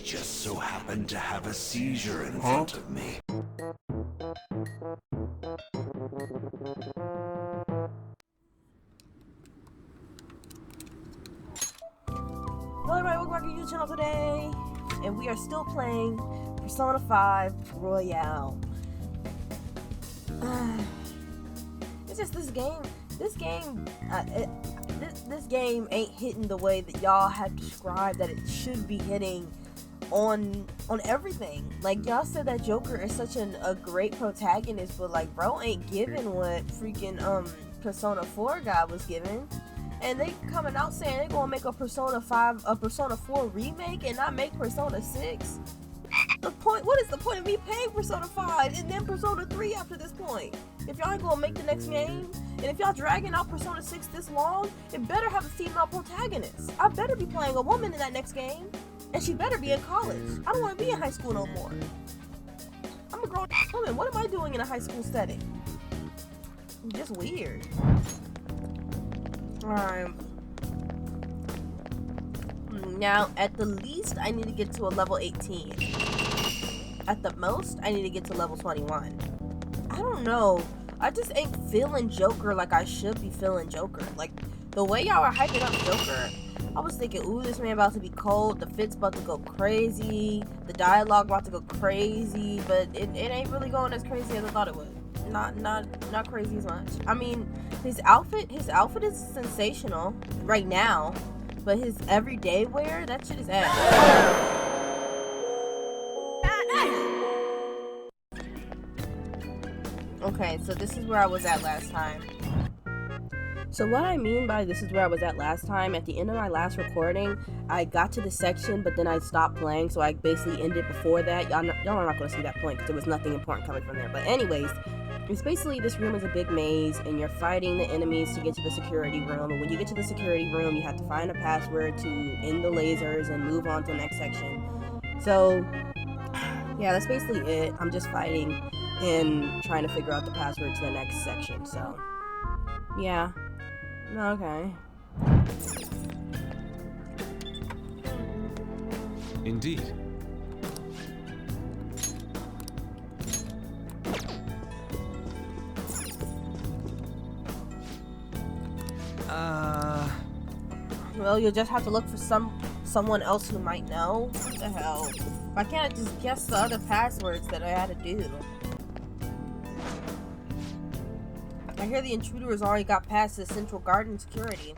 just so happened to have a seizure in front of me. Hello everybody, welcome back to the YouTube channel today, and we are still playing Persona 5 Royale. It's just this game ain't hitting the way that y'all had described that it should be hitting on everything. Like, y'all said that Joker is such a great protagonist, but like, bro ain't giving what freaking Persona 4 guy was giving. And they coming out saying they're gonna make a Persona 4 remake and not make Persona 6. What is the point of me paying Persona 5 and then Persona 3 after this point? If y'all ain't gonna make the next game, and if y'all dragging out Persona 6 this long, it better have a female protagonist. I better be playing a woman in that next game, and she better be in college. I don't want to be in high school no more. I'm a grown woman. What am I doing in a high school setting? Just weird. Alright. Now, at the least, I need to get to a level 18. At the most, I need to get to level 21. I don't know. I just ain't feeling Joker like I should be feeling Joker. Like, the way y'all are hyping up Joker, I was thinking, ooh, this man about to be cold, the fit's about to go crazy, the dialogue about to go crazy, but it ain't really going as crazy as I thought it would. Not crazy as much. I mean, his outfit is sensational right now, but his everyday wear, that shit is ass. Okay, so this is where I was at last time. So what I mean by this is where I was at last time, at the end of my last recording, I got to the section, but then I stopped playing, so I basically ended before that. Y'all are not going to see that point, because there was nothing important coming from there. But anyways, it's basically, this room is a big maze, and you're fighting the enemies to get to the security room. And when you get to the security room, you have to find a password to end the lasers and move on to the next section. So, yeah, that's basically it. I'm just fighting and trying to figure out the password to the next section, so, yeah. Okay. Indeed. Well, you'll just have to look for someone else who might know. What the hell? Why can't I just guess the other passwords that I had to do? I hear the intruder has already got past the Central Garden security.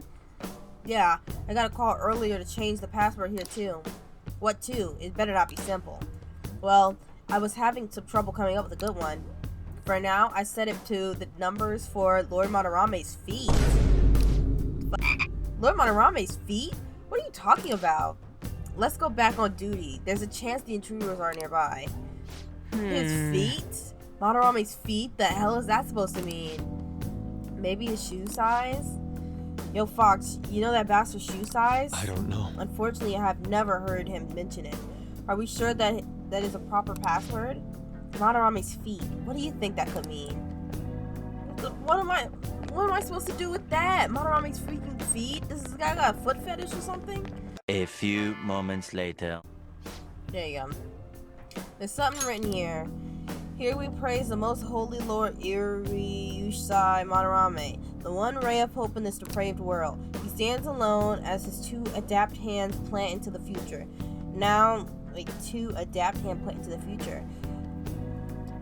Yeah, I got a call earlier to change the password here too. What to? It better not be simple. Well, I was having some trouble coming up with a good one. For now, I set it to the numbers for Lord Madarame's feet. Lord Madarame's feet? What are you talking about? Let's go back on duty. There's a chance the intruders are nearby. His feet? Madarame's feet? The hell is that supposed to mean? Maybe his shoe size? Yo, Fox, you know that bastard's shoe size? I don't know. Unfortunately, I have never heard him mention it. Are we sure that is a proper password? Madarame's feet. What do you think that could mean? What am I supposed to do with that? Madarame's freaking feet? This guy got a foot fetish or something? A few moments later. There you go. There's something written here. Here we praise the most holy Lord Iriusai Madarame, the one ray of hope in this depraved world. He stands alone as his two adept hands plant into the future. Two adept hands plant into the future.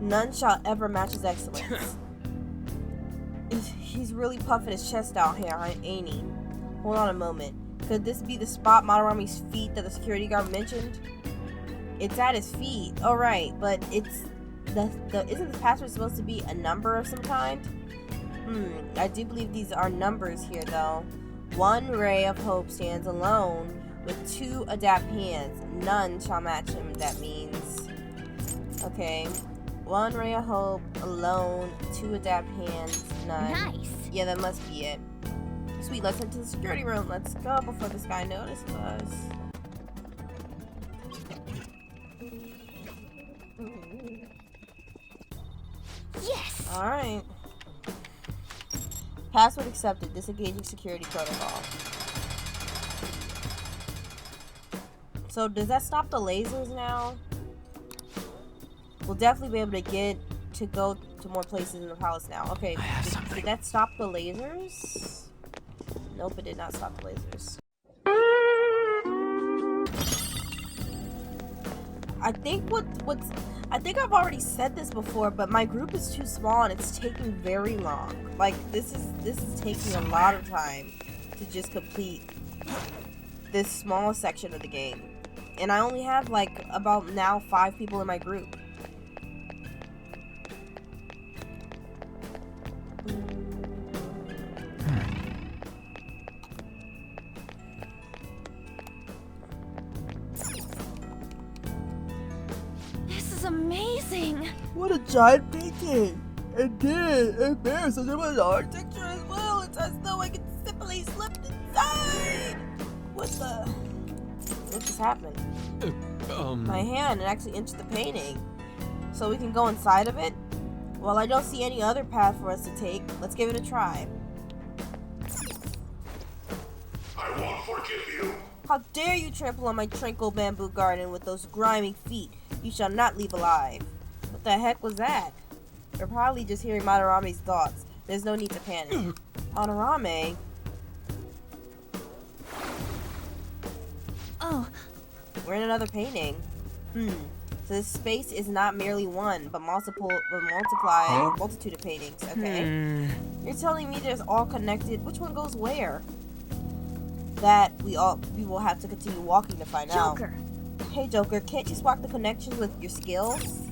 None shall ever match his excellence. He's really puffing his chest out here, ain't he? Hold on a moment. Could this be the spot Madarame's feet that the security guard mentioned? It's at his feet. Oh, right, but it's... isn't the password supposed to be a number of some kind? I do believe these are numbers here, though. One ray of hope stands alone with two adapt hands. None shall match him, that means. Okay. One ray of hope, alone, two adapt hands, none. Nice. Yeah, that must be it. Sweet, let's head to the security room. Let's go before this guy notices us. Yes. Alright. Password accepted. Disengaging security protocol. So does that stop the lasers now? We'll definitely be able to go to more places in the palace now. Okay, did that stop the lasers? Nope, it did not stop the lasers. I think I think I've already said this before, but my group is too small and it's taking very long. Like this is taking a lot of time to just complete this small section of the game. And I only have like about now 5 people in my group. This is amazing. What a giant painting! And there's such a much architecture as well. It's as though I could simply slip inside. What just happened? My hand actually entered the painting. So we can go inside of it? Well, I don't see any other path for us to take. Let's give it a try. I won't forgive you. How dare you trample on my tranquil bamboo garden with those grimy feet? You shall not leave alive. What the heck was that? You're probably just hearing Madarame's thoughts. There's no need to panic. Madarame? Oh, We're in another painting. So this space is not merely one, but multitude of paintings. Okay. You're telling me there's all connected. Which one goes where? That we will have to continue walking to find out. Joker. Hey Joker, can't you spark the connections with your skills?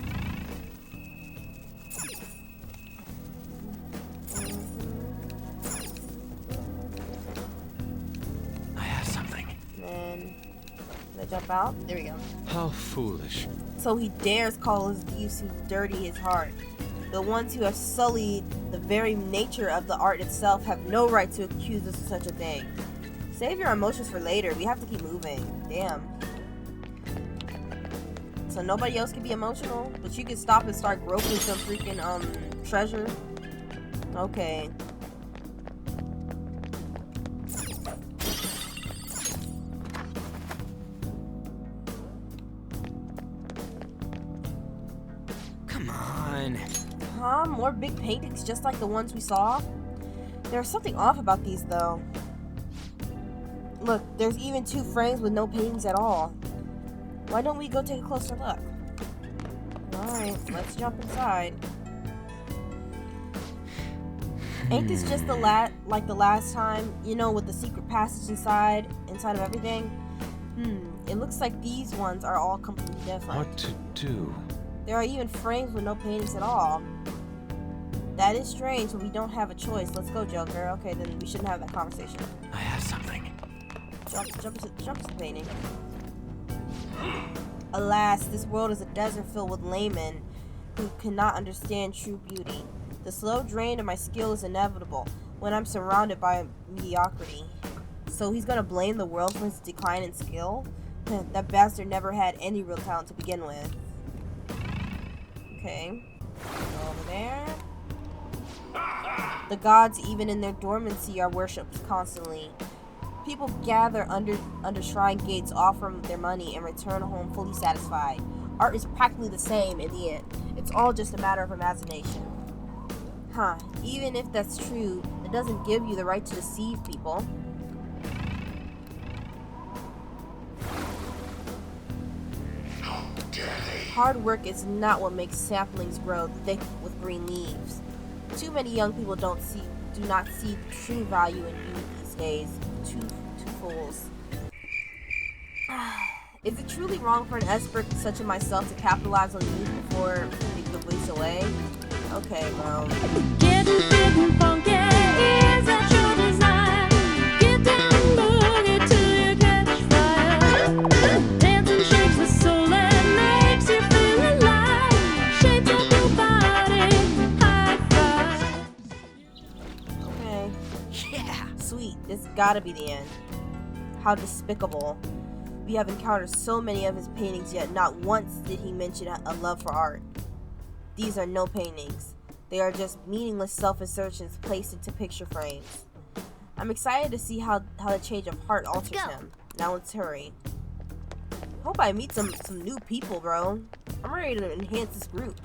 I have something. And can I jump out? There we go. How foolish. So he dares call his thieves who dirty his heart. The ones who have sullied the very nature of the art itself have no right to accuse us of such a thing. Save your emotions for later. We have to keep moving. Damn. So nobody else can be emotional, but you can stop and start groping some freaking treasure. Okay. Come on. Huh? More big paintings just like the ones we saw? There's something off about these though. Look, there's even 2 frames with no paintings at all. Why don't we go take a closer look? Alright, let's jump inside. Ain't this just like the last time, you know, with the secret passage inside of everything? It looks like these ones are all completely different. What to do? There are even frames with no paintings at all. That is strange, but we don't have a choice. Let's go, Joker. Okay, then we shouldn't have that conversation. I have something. Jump to the painting. Alas, this world is a desert filled with laymen who cannot understand true beauty. The slow drain of my skill is inevitable when I'm surrounded by mediocrity. So he's gonna blame the world for his decline in skill? That bastard never had any real talent to begin with. Okay. Go over there. The gods, even in their dormancy, are worshipped constantly. People gather under shrine gates, offer their money, and return home fully satisfied. Art is practically the same in the end. It's all just a matter of imagination. Huh. Even if that's true, it doesn't give you the right to deceive people. How dare they? Hard work is not what makes saplings grow thick with green leaves. Too many young people do not see true value in beauty these days. Two fools. Is it truly wrong for an expert such as myself to capitalize on youth before they give waste away? Okay, bro. Getting funky is that your desire. Get down and boogie till you catch fire. Dancing shakes the soul and makes you feel alive. Shapes up your body, high five. Okay. Yeah. Sweet. This gotta be the end. How despicable. We have encountered so many of his paintings, yet not once did he mention a love for art. These are no paintings. They are just meaningless self-assertions placed into picture frames. I'm excited to see how the change of heart alters him. Now let's hurry. hope I meet some new people, bro. I'm ready to enhance this group.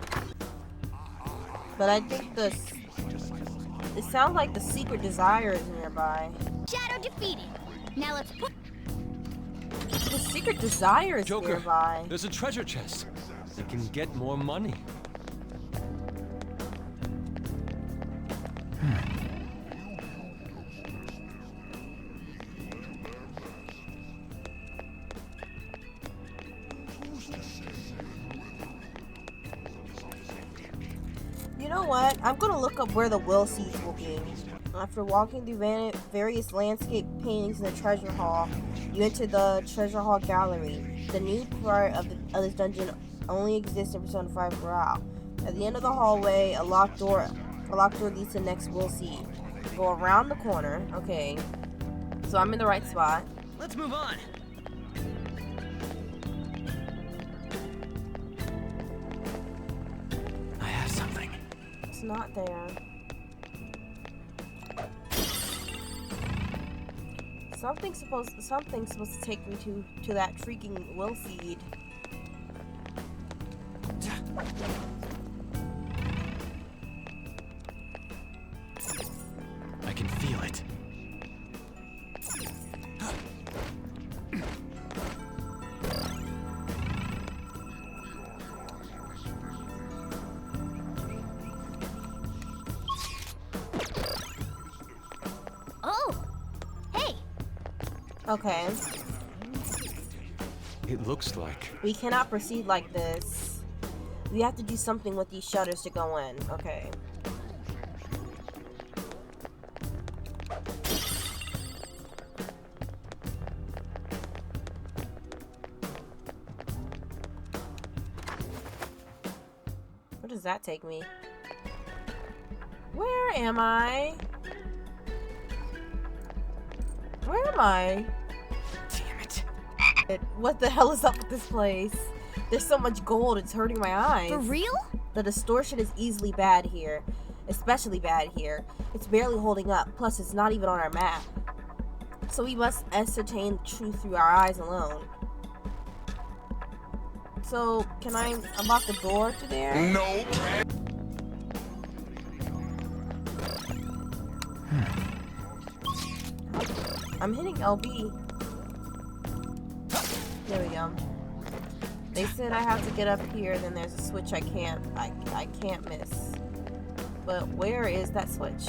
But I think it sounds like the secret desire is nearby. Shadow defeated. Now let's put. The secret desire is Joker, nearby. there's a treasure chest. I can get more money. You know what? I'm gonna look up where the will seeds will be. After walking through various landscape paintings in the treasure hall, you enter the treasure hall gallery. The new part of this dungeon only exists in Persona 5 Royal. At the end of the hallway, a locked door leads to the next will seed. Go around the corner. Okay, so I'm in the right spot. Let's move on. I have something. It's not there. Something's supposed to take me to that freaking will seed. I can feel it. Oh, hey. Okay, It looks like. we cannot proceed like this. We have to do something with these shutters to go in. Okay. Where does that take me? Where am I? Where am I? Damn it. What the hell is up with this place? There's so much gold, it's hurting my eyes. For real? The distortion is easily bad here. Especially bad here. It's barely holding up, plus it's not even on our map. So we must ascertain the truth through our eyes alone. So, can I unlock the door to there? Nope. I'm hitting LB. There we go. They said I have to get up here, then there's a switch I can't miss. But where is that switch?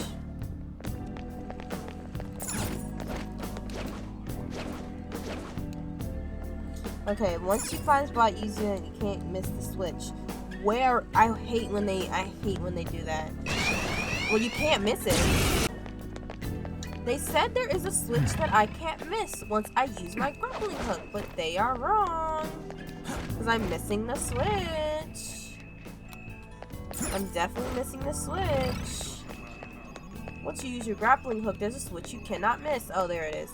Okay, once you find a spot using it, you can't miss the switch. Where I hate when they do that. Well, you can't miss it. They said there is a switch that I can't miss once I use my grappling hook, but they are wrong. Because I'm missing the switch. I'm definitely missing the switch. Once you use your grappling hook, there's a switch you cannot miss. Oh, there it is.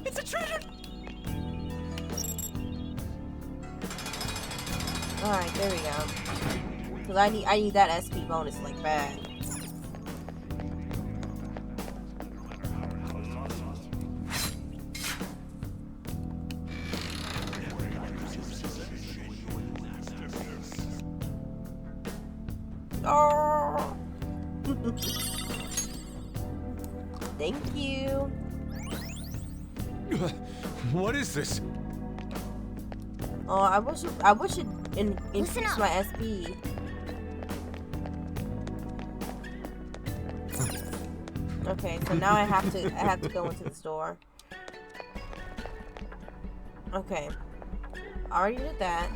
It's a treasure. Alright, there we go. Because I need that SP bonus like bad. Oh. Thank you. What is this? Oh, I wish it increased up. my SP. Okay, so now I have to go into the store. Okay, I already did that.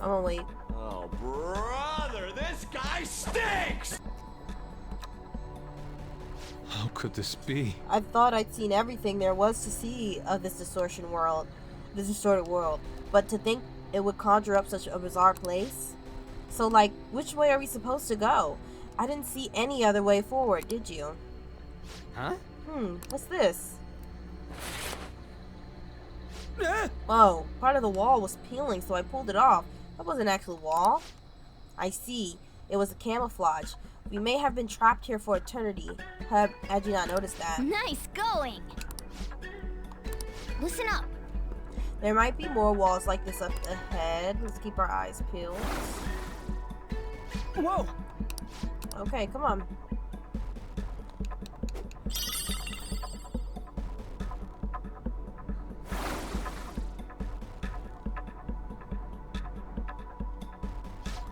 I'm gonna wait. Oh, brother, this guy stinks! How could this be? I thought I'd seen everything there was to see of this distorted world, but to think it would conjure up such a bizarre place. So, like, which way are we supposed to go? I didn't see any other way forward, did you? Huh? What's this? Oh, part of the wall was peeling, so I pulled it off. That wasn't actually a wall. I see. It was a camouflage. We may have been trapped here for eternity. Had you not noticed that? Nice going. Listen up. There might be more walls like this up ahead. Let's keep our eyes peeled. Whoa! Okay, come on.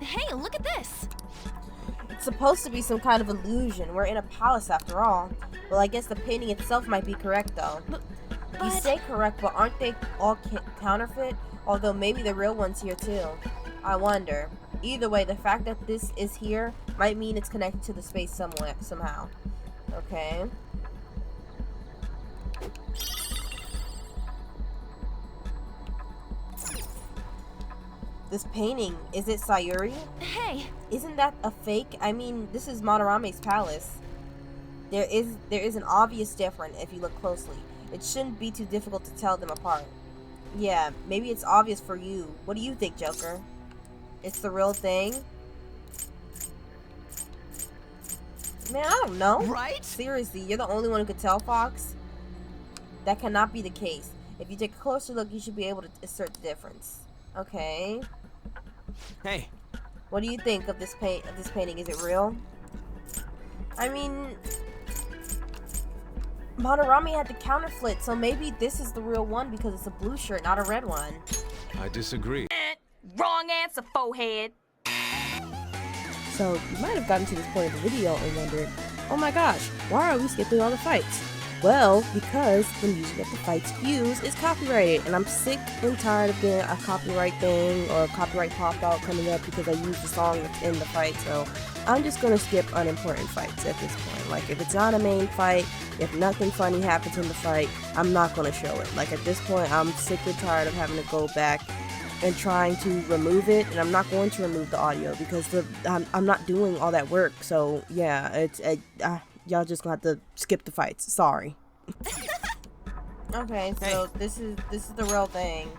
Hey, look at this. It's supposed to be some kind of illusion. We're in a palace after all. Well, I guess the painting itself might be correct, though. You say correct, but aren't they all counterfeit? Although maybe the real one's here, too. I wonder. Either way, the fact that this is here might mean it's connected to the space somewhere, somehow. Okay. This painting, is it Sayuri? Hey. Isn't that a fake? I mean, this is Madarame's palace. There is an obvious difference if you look closely. It shouldn't be too difficult to tell them apart. Yeah, maybe it's obvious for you. What do you think, Joker? It's the real thing? Man, I don't know. Right? Seriously, you're the only one who could tell, Fox? That cannot be the case. If you take a closer look, you should be able to assert the difference. Okay. Hey. What do you think of this painting? Is it real? I mean, Madarame had the counterfeit, so maybe this is the real one because it's a blue shirt, not a red one. I disagree. Wrong answer, forehead. So you might have gotten to this point of the video and wondered, oh my gosh, why are we skipping all the fights? Well, because the music that the fights use is copyrighted, and I'm sick and tired of getting a copyright thing or a copyright pop-out coming up because I used the song that's in the fight, so I'm just gonna skip unimportant fights at this point. Like, if it's not a main fight, if nothing funny happens in the fight, I'm not gonna show it. Like, at this point, I'm sick and tired of having to go back and trying to remove it, and I'm not going to remove the audio because I'm not doing all that work, so yeah, y'all just gonna have to skip the fights. Sorry. Okay, so this is the real thing.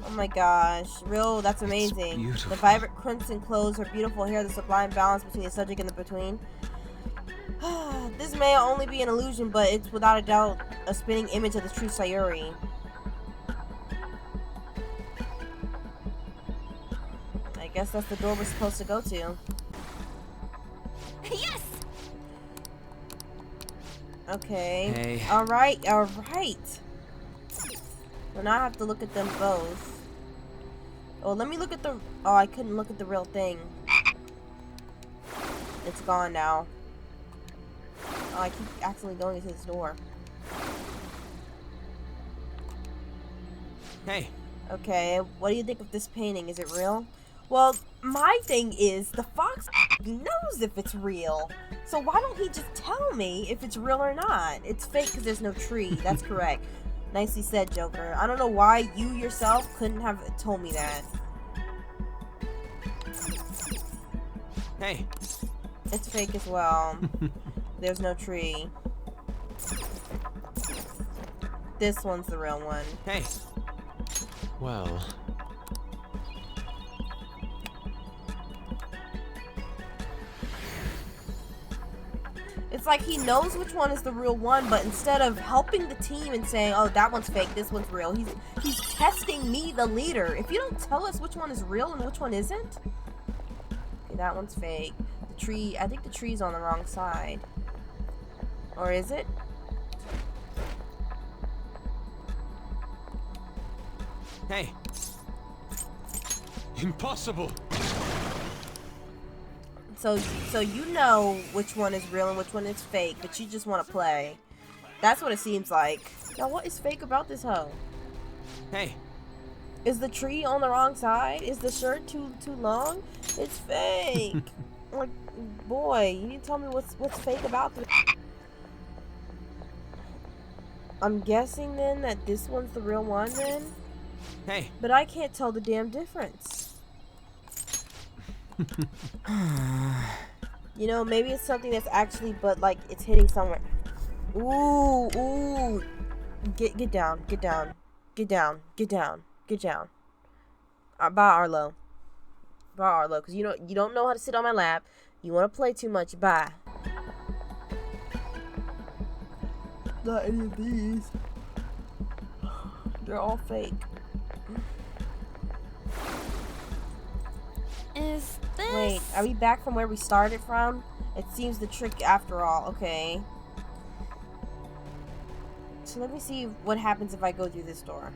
Oh my gosh, real. That's amazing. Beautiful. The vibrant crimson clothes, her beautiful hair, the sublime balance between the subject and the between. This may only be an illusion, but it's without a doubt a spinning image of the true Sayuri. I guess that's the door we're supposed to go to. Yes. Okay. Hey. Alright. Well, now I have to look at them both. Oh, let me look at the... Oh, I couldn't look at the real thing. It's gone now. Oh, I keep accidentally going into this door. Hey. Okay, what do you think of this painting? Is it real? Well, my thing is, the fox knows if it's real. So why don't he just tell me if it's real or not? It's fake because there's no tree. That's correct. Nicely said, Joker. I don't know why you yourself couldn't have told me that. Hey. It's fake as well. There's no tree. This one's the real one. Hey. Well, It's like he knows which one is the real one, but instead of helping the team and saying, oh, that one's fake, this one's real, he's testing me, the leader. If you don't tell us which one is real and which one isn't... Okay, that one's fake. The tree, I think the tree's on the wrong side. Or is it? Hey. impossible. So you know which one is real and which one is fake, but you just want to play. That's what it seems like. Now, what is fake about this hoe? Hey. Is the tree on the wrong side? Is the shirt too long? It's fake. Like, boy, you need to tell me what's fake about this. I'm guessing then that this one's the real one then? Hey. But I can't tell the damn difference. You know, maybe it's something that's actually, but like, it's hitting somewhere. Ooh, ooh. Get down, get down, get down, get down, get down. Bye, Arlo. Bye, Arlo, because you don't know how to sit on my lap. You want to play too much. Bye. Not any of these. They're all fake. Is this? Wait, are we back from where we started from? It seems the trick after all. Okay. So let me see what happens if I go through this door.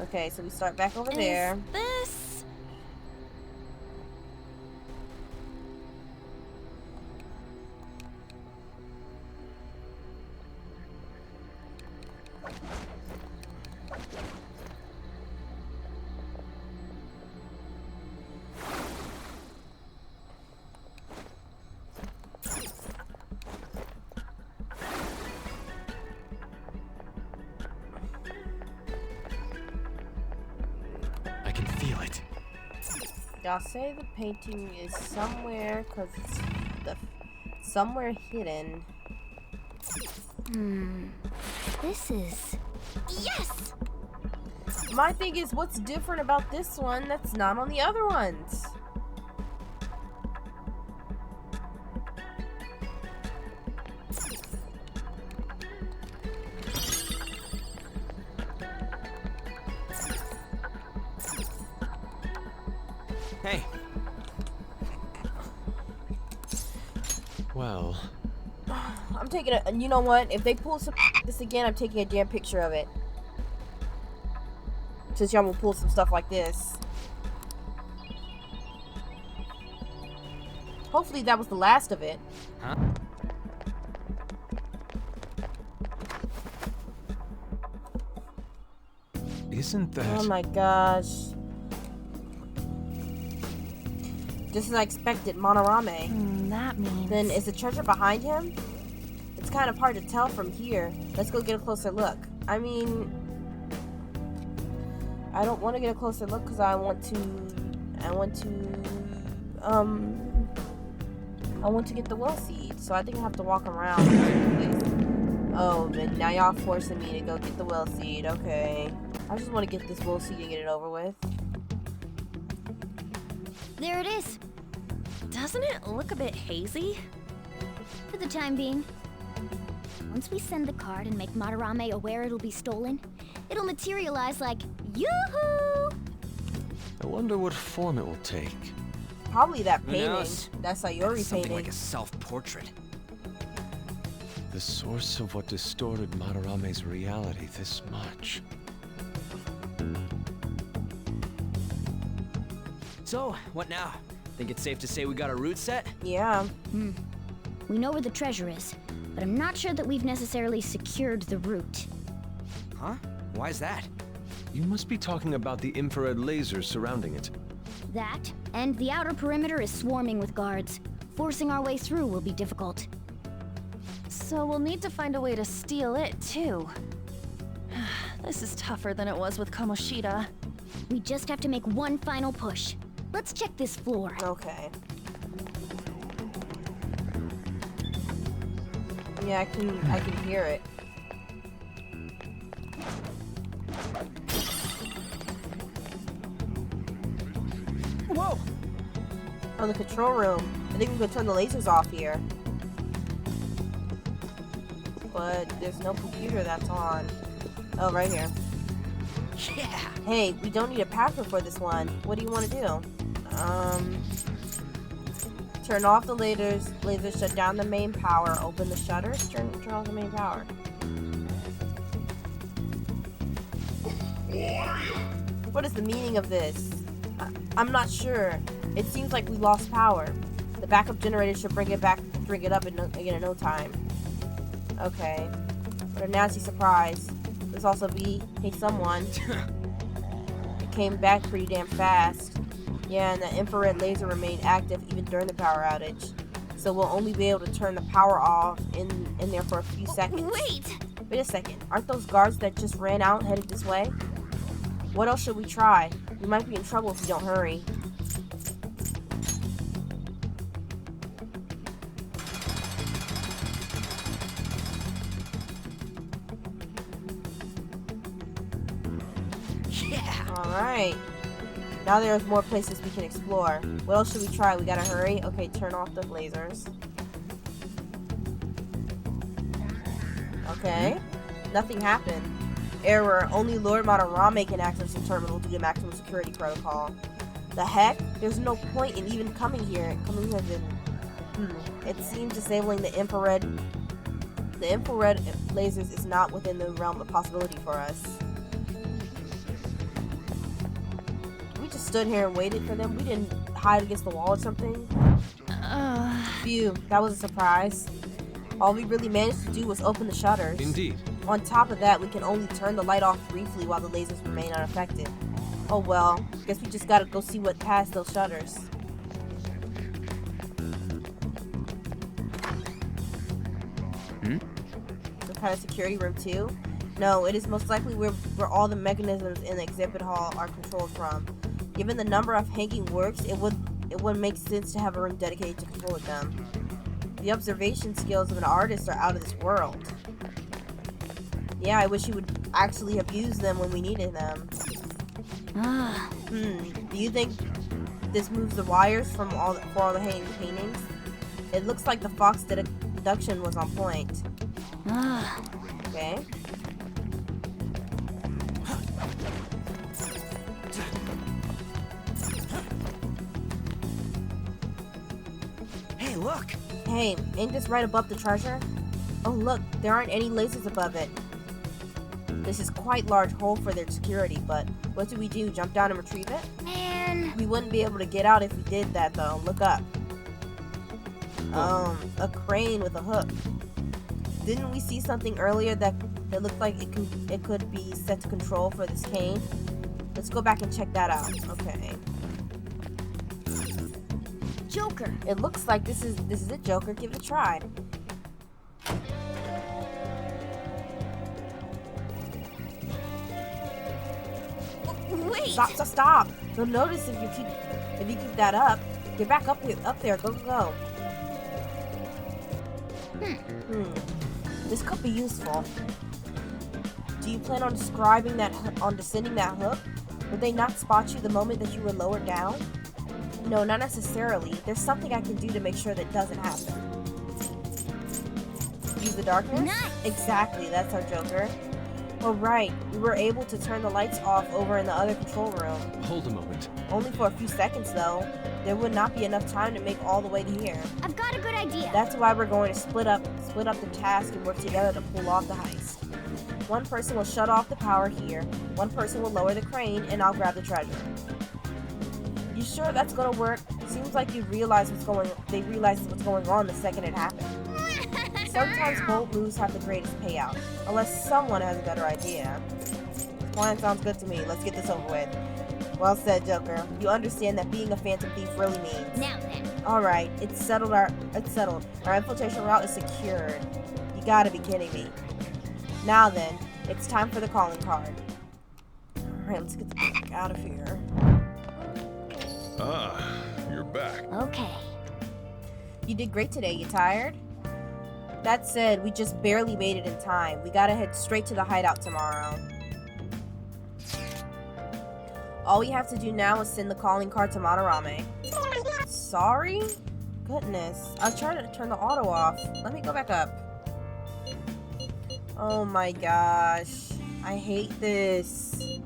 Okay, so we start back over there. Is this? I can feel it. Y'all say the painting is somewhere, because it's somewhere hidden. This is. Yes! My thing is, what's different about this one that's not on the other ones? Hey, Well, I'm taking a. You know what? If they pull some this again, I'm taking a damn picture of it. Since y'all will pull some stuff like this. Hopefully that was the last of it. huh? isn't that... Oh my gosh. Just as I expected, Madarame. That means. Then is the treasure behind him? It's kind of hard to tell from here. Let's go get a closer look. I mean, I don't want to get a closer look because I want to get the well seed. So I think I have to walk around. Oh, but now y'all forcing me to go get the well seed. Okay. I just want to get this well seed and get it over with. There it is. Doesn't it look a bit hazy? For the time being. Once we send the card and make Madarame aware it'll be stolen, it'll materialize like yoo-hoo! I wonder what form it will take. Probably that Who painting. knows? That Sayori Something painting. like a self-portrait. The source of what distorted Madarame's reality this much. So, what now? Think it's safe to say we got a route set? Yeah. We know where the treasure is, but I'm not sure that we've necessarily secured the route. Huh? Why's that? You must be talking about the infrared lasers surrounding it. That, and the outer perimeter is swarming with guards. Forcing our way through will be difficult. So we'll need to find a way to steal it, too. This is tougher than it was with Kamoshida. We just have to make one final push. Let's check this floor. Okay. Yeah, I can hear it. Whoa! Oh, the control room. I think we could turn the lasers off here. But there's no computer that's on. Oh, right here. Yeah! Hey, we don't need a password for this one. What do you want to do? Turn off the lasers, shut down the main power, open the shutters, turn off the main power. What is the meaning of this? I'm not sure. It seems like we lost power. The backup generator should bring it up again in no time. Okay. What a nasty surprise. This also be, hey someone. It came back pretty damn fast. Yeah, and the infrared laser remained active even during the power outage. So we'll only be able to turn the power off in there for a few seconds. Wait a second. Aren't those guards that just ran out headed this way? What else should we try? We might be in trouble if we don't hurry. Alright. Now there's more places we can explore. What else should we try? We gotta hurry. Okay, turn off the lasers. Okay. Nothing happened. Error. Only Lord Madarame can access the terminal due to maximum security protocol. The heck? There's no point in even coming here. Coming here didn't. It seems disabling the infrared lasers is not within the realm of possibility for us. We just stood here and waited for them. We didn't hide against the wall or something. Phew, that was a surprise. All we really managed to do was open the shutters. Indeed. On top of that, we can only turn the light off briefly while the lasers remain unaffected. Oh well, guess we just gotta go see what past those shutters. Some kind of security room too? No, it is most likely where all the mechanisms in the exhibit hall are controlled from. Given the number of hanging works, it would make sense to have a room dedicated to control them. The observation skills of an artist are out of this world. Yeah, I wish you would actually have used them when we needed them. Do you think this moves the wires for all the hanging paintings? It looks like the Fox deduction was on point. Okay. Hey, look! Hey, ain't this right above the treasure? Oh look, there aren't any lasers above it. This is quite large hole for their security, but what do we do? Jump down and retrieve it? Man. We wouldn't be able to get out if we did that though. Look up. A crane with a hook. Didn't we see something earlier that looked like it could be set to control for this cane? Let's go back and check that out. Okay. Joker. It looks like this is it, Joker. Give it a try. Wait. Stop. You'll notice if you keep that up. Get back up there. Go. This could be useful. Do you plan on descending that hook? Would they not spot you the moment that you were lowered down? No, not necessarily. There's something I can do to make sure that doesn't happen. Use the darkness? Nice. Exactly, that's our Joker. Oh right, we were able to turn the lights off over in the other control room. Hold a moment. Only for a few seconds though. There would not be enough time to make all the way to here. I've got a good idea. That's why we're going to split up the task and work together to pull off the heist. One person will shut off the power here, one person will lower the crane, and I'll grab the treasure. You sure that's gonna work? Seems like they realized what's going on the second it happened. Sometimes bold moves have the greatest payout, unless someone has a better idea. Plan sounds good to me. Let's get this over with. Well said, Joker. You understand that being a phantom thief really means. Now then. Alright, it's settled. Our infiltration route is secured. You gotta be kidding me. Now then, it's time for the calling card. Alright, let's get the fuck out of here. Ah, you're back. Okay. You did great today. You tired? That said, we just barely made it in time. We gotta head straight to the hideout tomorrow. All we have to do now is send the calling card to Madarame. Sorry? Goodness. I tried to turn the auto off. Let me go back up. Oh my gosh. I hate this.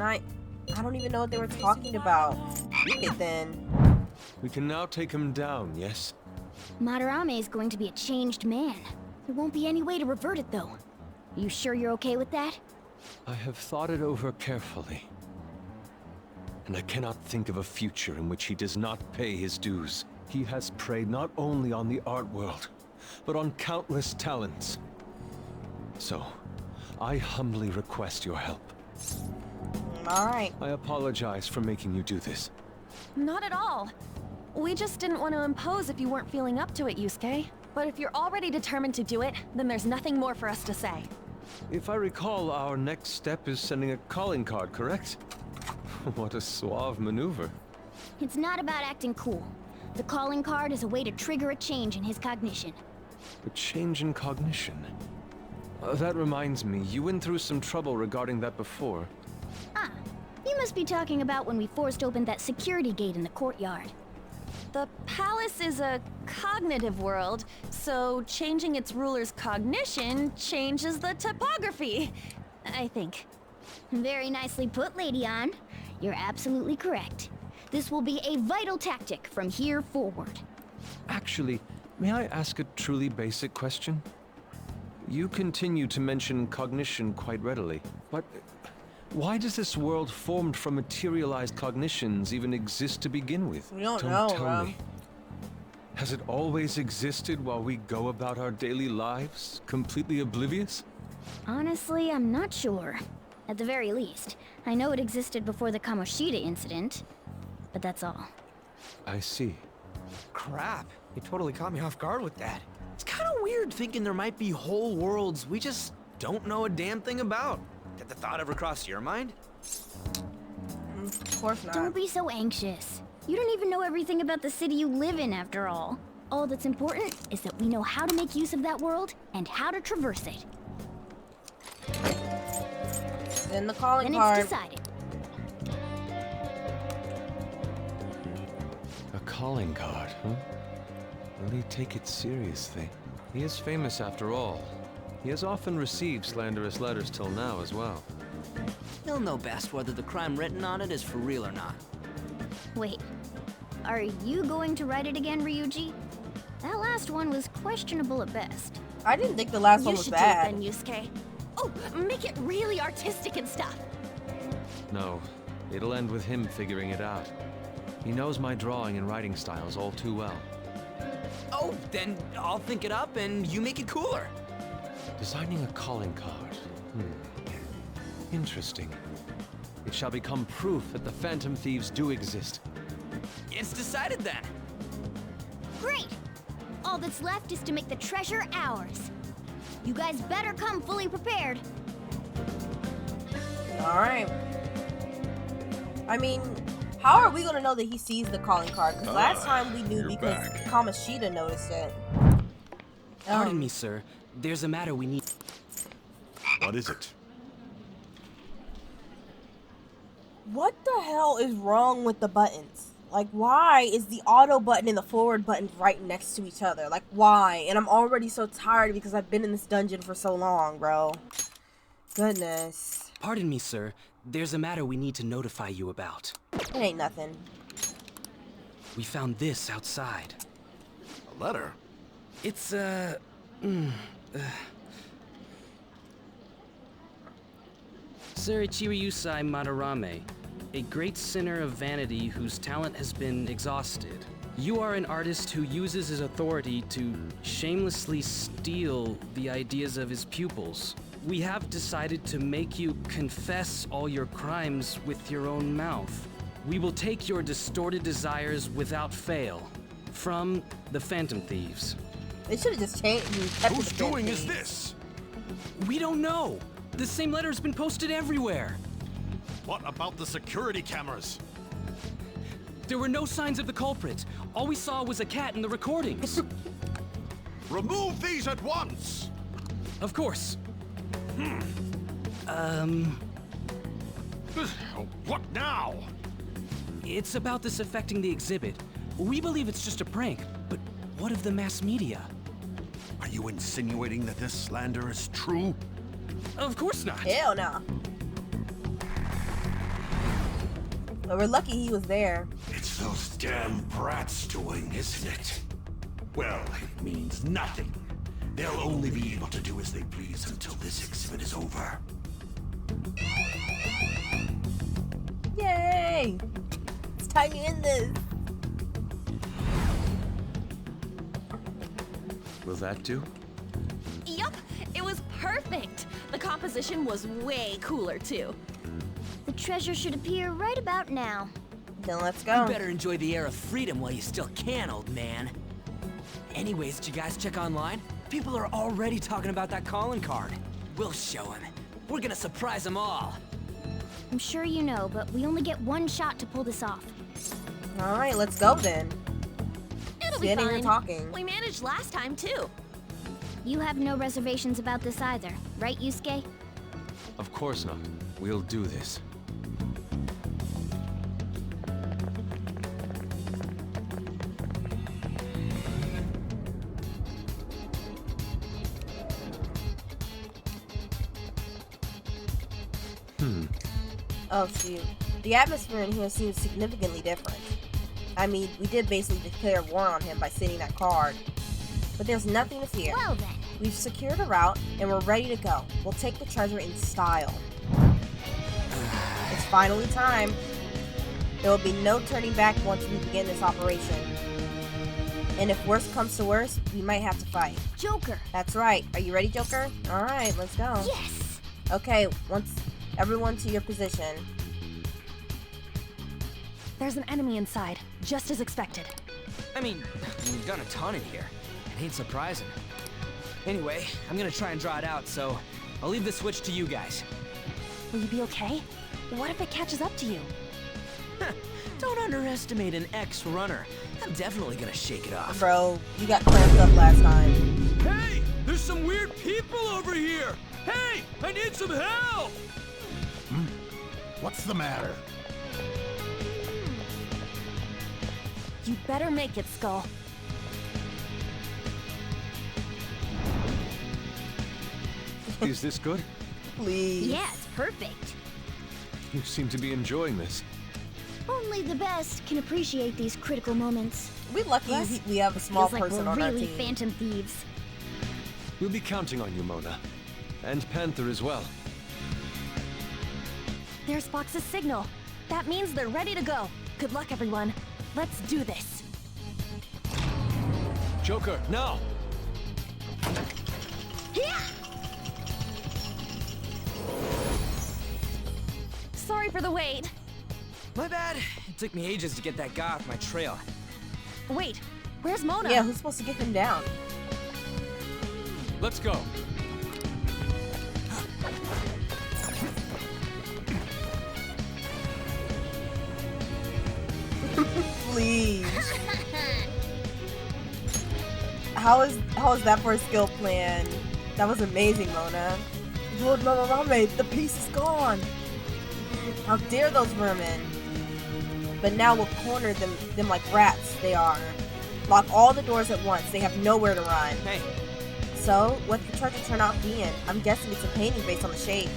I don't even know what they were talking about. Read it then. We can now take him down, yes? Madarame is going to be a changed man. There won't be any way to revert it, though. You sure you're okay with that? I have thought it over carefully. And I cannot think of a future in which he does not pay his dues. He has preyed not only on the art world, but on countless talents. So, I humbly request your help. Alright. I apologize for making you do this. Not at all. We just didn't want to impose if you weren't feeling up to it, Yusuke. But if you're already determined to do it, then there's nothing more for us to say. If I recall, our next step is sending a calling card, correct? What a suave maneuver. It's not about acting cool. The calling card is a way to trigger a change in his cognition. A change in cognition. That reminds me, you went through some trouble regarding that before. Ah, you must be talking about when we forced open that security gate in the courtyard. The palace is a cognitive world, so changing its ruler's cognition changes the topography, I think. Very nicely put, Lady Ann. You're absolutely correct. This will be a vital tactic from here forward. Actually, may I ask a truly basic question? You continue to mention cognition quite readily, but why does this world formed from materialized cognitions even exist to begin with? We don't know, tell bro. me. Has it always existed while we go about our daily lives, completely oblivious? Honestly, I'm not sure. At the very least, I know it existed before the Kamoshida incident, but that's all. I see. Crap, you totally caught me off guard with that. It's kind of weird thinking there might be whole worlds we just don't know a damn thing about. Did the thought ever cross your mind? Of course not. Don't be so anxious. You don't even know everything about the city you live in, after all. All that's important is that we know how to make use of that world and how to traverse it. Then the calling Then card. it's decided. A calling card, huh? Will he take it seriously? He is famous after all. He has often received slanderous letters till now as well. He'll know best whether the crime written on it is for real or not. Wait, are you going to write it again, Ryuji? That last one was questionable at best. I didn't think the last one You was should bad. do it then, Yusuke. Oh, make it really artistic and stuff. No, it'll end with him figuring it out. He knows my drawing and writing styles all too well. Oh, then I'll think it up and you make it cooler. Designing a calling card. Interesting. It shall become proof that the Phantom Thieves do exist. It's decided then. Great! All that's left is to make the treasure ours. You guys better come fully prepared. Alright. I mean, how are we gonna know that he sees the calling card? Because last time we knew because Kamoshida noticed it. Pardon me, sir. There's a matter we need. What is it? What the hell is wrong with the buttons? Like, why is the auto button and the forward button right next to each other? Like, why? And I'm already so tired because I've been in this dungeon for so long, bro. Goodness. Pardon me, sir. There's a matter we need to notify you about. It ain't nothing. We found this outside. A letter? It's, Sir Ichiriyusai Madarame, a great sinner of vanity whose talent has been exhausted. You are an artist who uses his authority to shamelessly steal the ideas of his pupils. We have decided to make you confess all your crimes with your own mouth. We will take your distorted desires without fail from the Phantom Thieves. They should have just changed. Who's doing is this? We don't know. The same letter's been posted everywhere. What about the security cameras? There were no signs of the culprit. All we saw was a cat in the recordings. Remove these at once! Of course. What now? It's about this affecting the exhibit. We believe it's just a prank, but what of the mass media? Are you insinuating that this slander is true? Of course not. Hell no. But we're lucky he was there. It's those damn brats doing, isn't it? Well, it means nothing. They'll only be able to do as they please until this exhibit is over. Yay! It's time to end this. Will that do? Yup, it was perfect. The composition was way cooler too. The treasure should appear right about now. Then let's You go. better enjoy the air of freedom while you still can, old man. Anyways, did you guys check online? People are already talking about that calling card. We'll show them. We're gonna surprise them all. I'm sure you know, but we only get one shot to pull this off. Alright, let's go then. It'll be Standing here fine. talking. We managed last time too. You have no reservations about this either, right, Yusuke? Of course not. We'll do this. Oh shoot. The atmosphere in here seems significantly different. I mean, we did basically declare war on him by sitting that card. But there's nothing to fear. Well then. We've secured a route, and we're ready to go. We'll take the treasure in style. It's finally time. There will be no turning back once we begin this operation. And if worst comes to worst, we might have to fight. Joker. That's right. Are you ready, Joker? Alright, let's go. Yes! Okay, everyone to your position. There's an enemy inside, just as expected. I mean, we've done a ton in here. It ain't surprising. Anyway, I'm gonna try and draw it out, so I'll leave the switch to you guys. Will you be okay? What if it catches up to you? Don't underestimate an ex-runner. I'm definitely gonna shake it off. Bro, you got cramped up last time. Hey! There's some weird people over here! Hey! I need some help! What's the matter? You better make it, Skull. Is this good? Please. Yeah, it's perfect. You seem to be enjoying this. Only the best can appreciate these critical moments. We lucky we have a small Feels like person we're on our really team. phantom thieves. We'll be counting on you, Mona. And Panther as well. There's Fox's signal. That means they're ready to go. Good luck, everyone. Let's do this. Joker, now! Yeah! Sorry for the wait. My bad. It took me ages to get that guy off my trail. Wait, where's Mona? Yeah, who's supposed to get him down? Let's go. Please. How is that for a skill plan? That was amazing, Mona. Lord Madarame, the piece is gone. How dare those vermin? But now we'll corner them like rats they are. Lock all the doors at once. They have nowhere to run. Hey, So, what's the treasure turn out being? I'm guessing it's a painting based on the shape.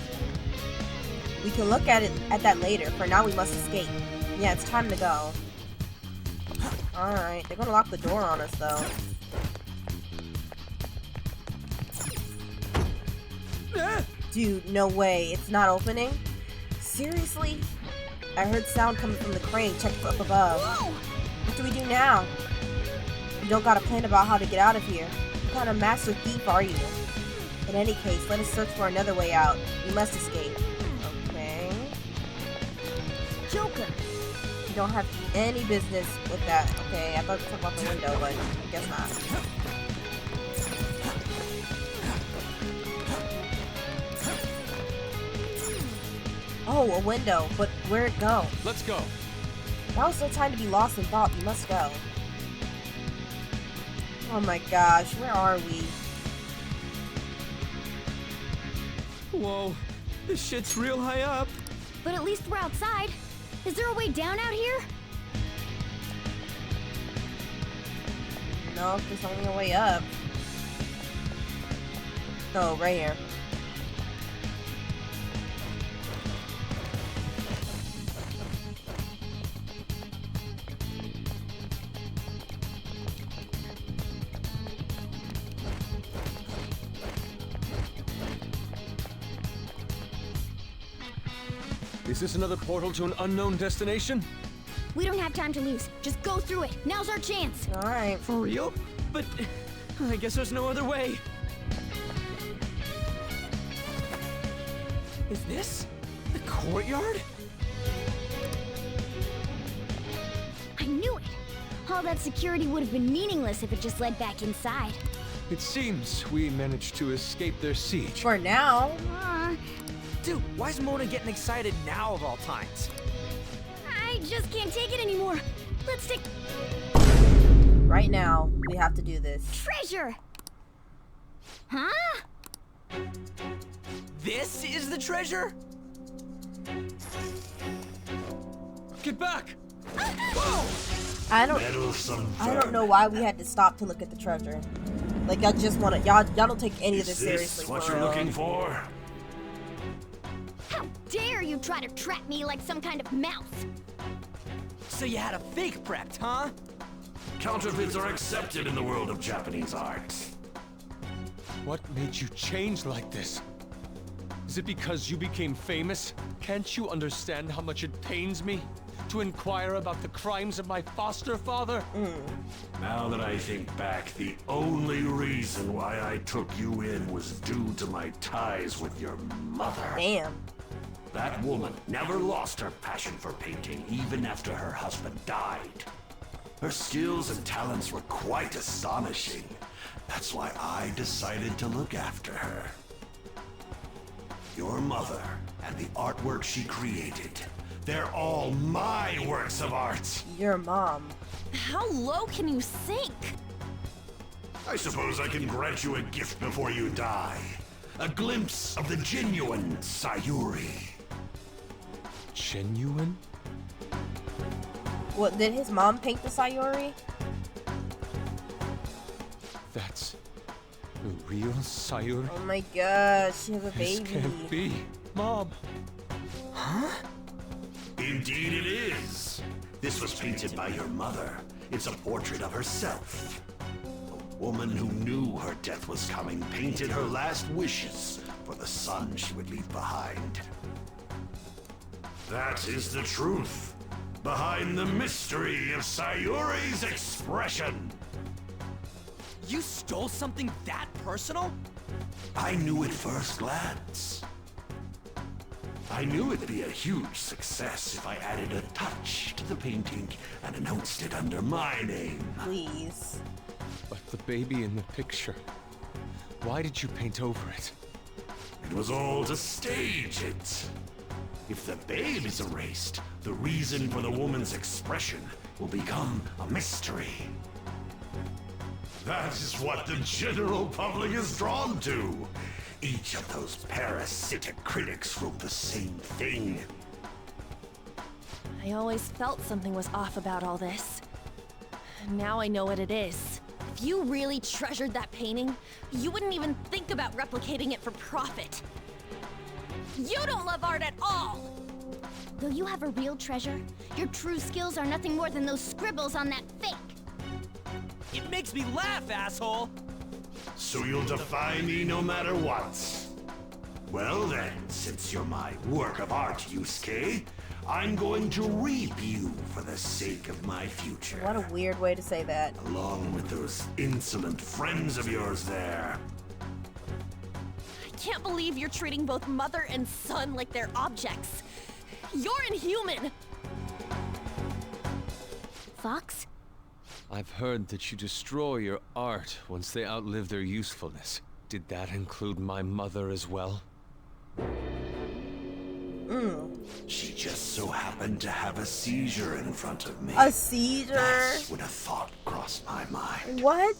We can look at that later. For now, we must escape. Yeah, it's time to go. Alright, they're gonna lock the door on us, though. Dude, no way. It's not opening? Seriously? I heard sound coming from the crane. Check up above. What do we do now? You don't got a plan about how to get out of here. What kind of master thief are you? In any case, let us search for another way out. We must escape. Okay. Joker. You don't have any business with that. Okay, I thought to talk about the window, but I guess not. Oh, a window, but where'd it go? Let's go. Now is no time to be lost in thought. We must go. Oh my gosh, where are we? whoa, this shit's real high up. But at least we're outside. Is there a way down out here? No, there's only a way up. Oh, right here. Is this another portal to an unknown destination? We don't have time to lose. Just go through it. Now's our chance. Alright. For real? But I guess there's no other way. Is this the courtyard? I knew it. All that security would have been meaningless if it just led back inside. It seems we managed to escape their siege. For now. Dude, why is Mona getting excited now of all times? I just can't take it anymore. Let's take Right now, we have to do this. treasure. Huh? This is the treasure? Get back! I don't know why we had to stop to look at the treasure. Like, I just want to, y'all don't take any of this Is seriously. this what for you're real. looking for? How dare you try to trap me like some kind of mouse? So you had a fake prepped, huh? Counterfeits are accepted in the world of Japanese art. What made you change like this? Is it because you became famous? Can't you understand how much it pains me to inquire about the crimes of my foster father? Now that I think back, the only reason why I took you in was due to my ties with your mother. Damn. That woman never lost her passion for painting, even after her husband died. Her skills and talents were quite astonishing. That's why I decided to look after her. Your mother and the artwork she created, they're all my works of art. Your mom. How low can you sink? I suppose I can grant you a gift before you die. A glimpse of the genuine Sayuri. Genuine? What, did his mom paint the Sayuri? That's the real Sayuri? Oh my gosh, she has a This baby. can't be. Mom. Indeed it is. This was painted by your mother. It's a portrait of herself. A woman who knew her death was coming painted her last wishes for the son she would leave behind. That is the truth behind the mystery of Sayuri's expression. You stole something that personal? I knew at first glance. I knew it'd be a huge success if I added a touch to the painting and announced it under my name. Please. But the baby in the picture, why did you paint over it? It was all to stage it. If the babe is erased, the reason for the woman's expression will become a mystery. That is what the general public is drawn to. Each of those parasitic critics wrote the same thing. I always felt something was off about all this. Now I know what it is. If you really treasured that painting, you wouldn't even think about replicating it for profit. You don't love art at all! Though you have a real treasure, your true skills are nothing more than those scribbles on that fake. It makes me laugh, asshole! So you'll defy me no matter what. Well then, since you're my work of art, Yusuke, I'm going to reap you for the sake of my future. What a weird way to say that. Along with those insolent friends of yours there. I can't believe you're treating both mother and son like they're objects. You're inhuman! Fox? I've heard that you destroy your art once they outlive their usefulness. Did that include my mother as well? She just so happened to have a seizure in front of me. A seizure? That's when a thought crossed my mind. What?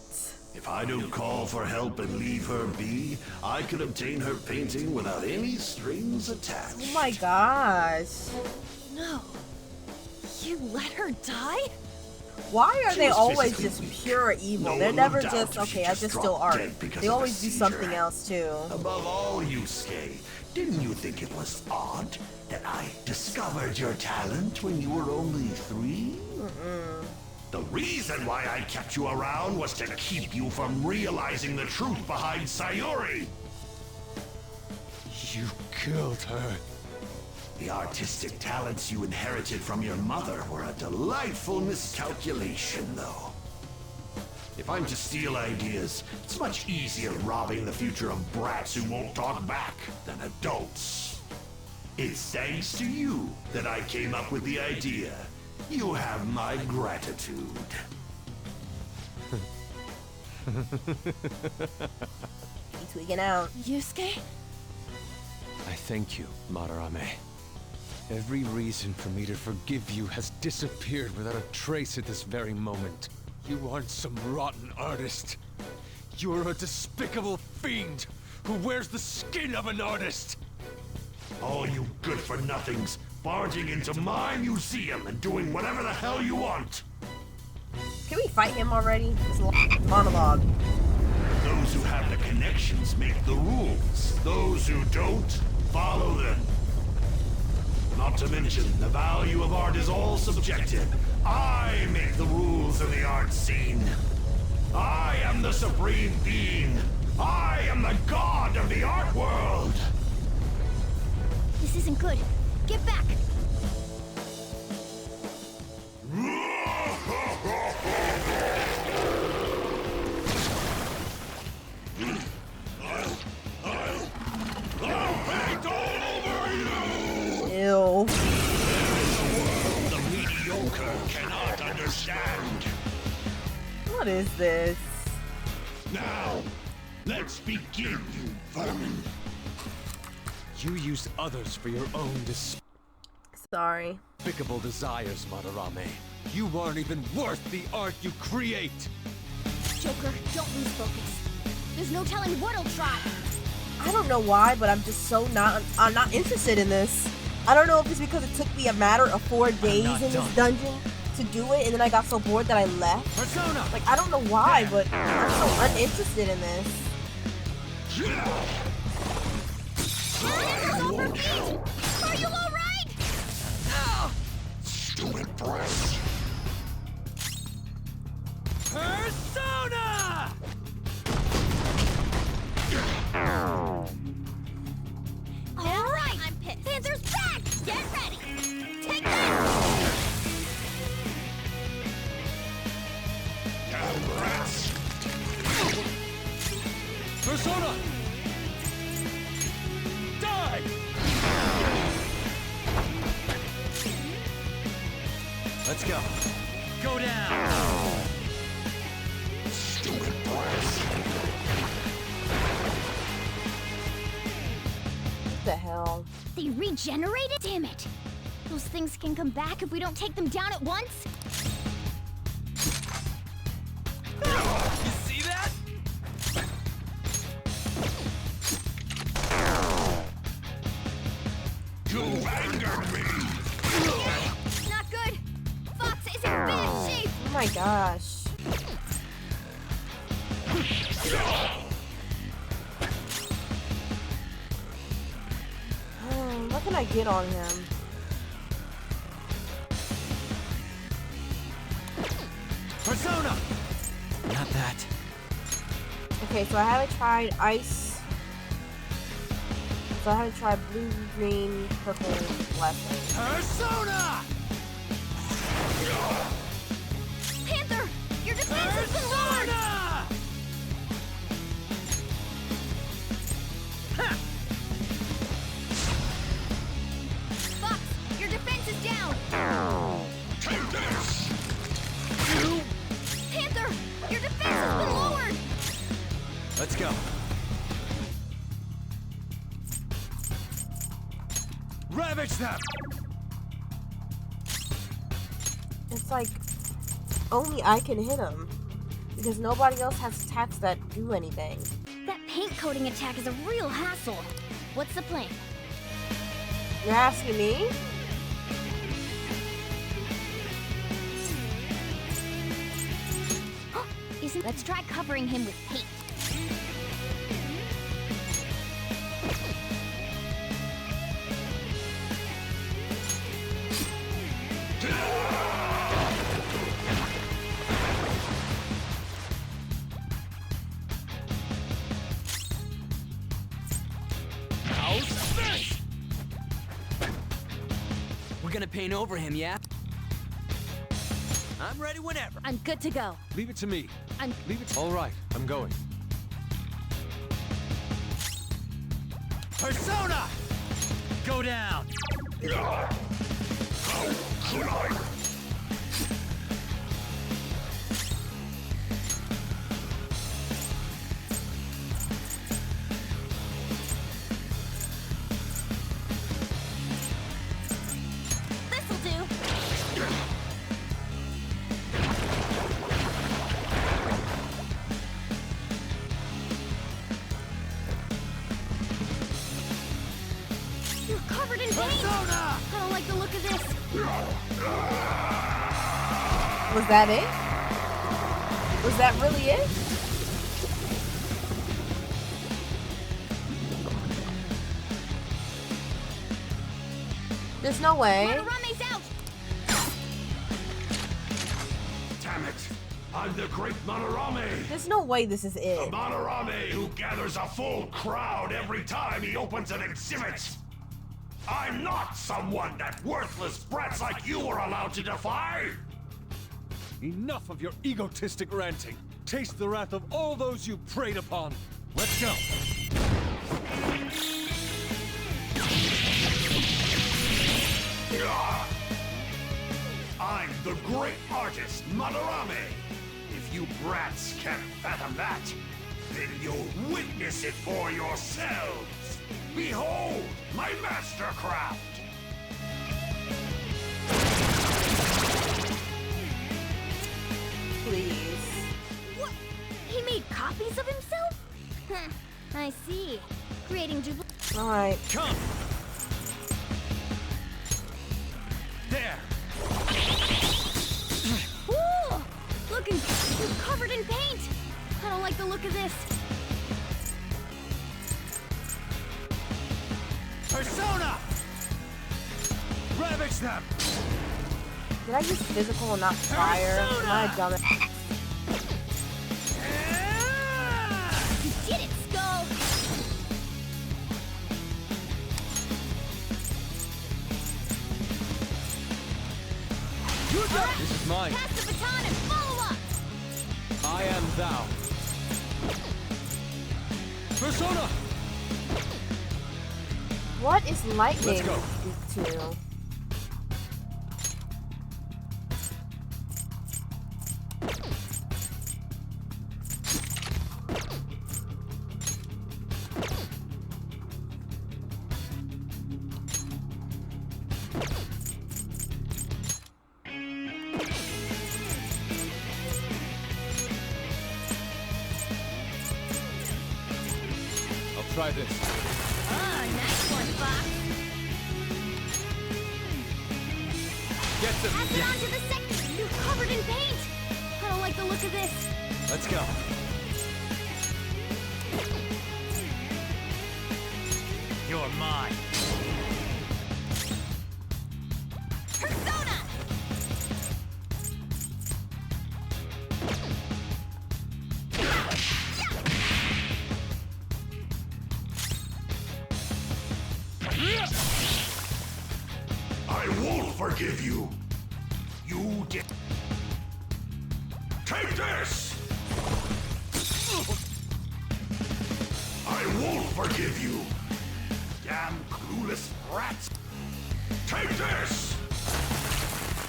If I don't call for help and leave her be, I could obtain her painting without any strings attached. Oh my gosh. No. You let her die? Why are She they was always physically just weak. pure evil? No They're one never would doubt just, she okay, I just just dropped steal art. dead because They of a always do seizure. something else too. Above all, Yusuke, didn't you think it was odd that I discovered your talent when you were only 3? The reason why I kept you around was to keep you from realizing the truth behind Sayuri. You killed her. The artistic talents you inherited from your mother were a delightful miscalculation, though. If I'm to steal ideas, it's much easier robbing the future of brats who won't talk back than adults. It's thanks to you that I came up with the idea. You have my gratitude. He's tweaking out. Yusuke? I thank you, Madarame. Every reason for me to forgive you has disappeared without a trace at this very moment. You aren't some rotten artist. You're a despicable fiend who wears the skin of an artist. All you good-for-nothings barging into my museum and doing whatever the hell you want. Can we fight him already? It's a long monologue. Those who have the connections make the rules. Those who don't, follow them. Not to mention, the value of art is all subjective. I make the rules in the art scene. I am the supreme being. I am the god of the art world. This isn't good. Get back! Ew. The mediocre cannot understand. What is this? Now, let's begin, you vermin. You used others for your own Sorry. despicable desires, Madarame. You aren't even worth the art you create. Joker, don't lose focus. There's no telling what he'll try. I don't know why, but I'm just so I'm not interested in this. I don't know if it's because it took me a matter of 4 days in this dungeon to do it, and then I got so bored that I left. Persona! Like, I don't know why, but I'm so uninterested in this. Are you alright? Stupid brat. Persona! Alright! I'm pissed. Panther's back! Get ready! Take that! Rats. Persona! Die! Let's go. Go down! Stupid brats. What the hell? They regenerated? Damn it! Those things can come back if we don't take them down at once? You see that? You angered me. Not good! Fox is in bad shape! Oh my gosh. What can I get on him? Persona! Not that. Okay, so I haven't tried ice. So I haven't tried blue, green, purple, lesson. Persona! Panther! Your defense has been lowered! Persona! Ha! Fox, your defense is down! Take this. You! Panther! Your defense has been lowered! Let's go. Ravage them! It's like only I can hit him because nobody else has attacks that do anything. That paint coating attack is a real hassle. What's the plan? You're asking me? Let's try covering him with paint. How's this? We're gonna paint over him, yeah? I'm ready whenever. I'm good to go. Leave it to me. Leave it. All right, I'm going. Persona! Go down! How could I? This'll do. You're covered in paint! Persona! I don't like the look of this. Was that it? Was that really it? There's no way. Madarame's out! Damn it! I'm the great Madarame! There's no way this is The it. Madarame who gathers a full crowd every time he opens an exhibit! I'm not someone that worthless brats like you are allowed to defy! Enough of your egotistic ranting. Taste the wrath of all those you preyed upon. Let's go. I'm the great artist, Madarame! If you brats can't fathom that, then you'll witness it for yourselves! Behold my mastercraft! Please. What? He made copies of himself? I see. Creating duplicate. Alright. Come. There. Ooh! Looking covered in paint! I don't like the look of this. Persona! Ravage them! Did I use physical and not fire? Am I dumb? You did it, Skull! This is mine. Pass the baton and follow up! I am thou. Persona! What is lightning Let's go. speak to? I'll try this. Ah, nice one, Fox! Get them. Pass it on to the second! You're covered in paint! I don't like the look of this. Let's go. You're mine. Persona! I won't forgive you! You did... Take this! I won't forgive you! Damn clueless brats! Take this!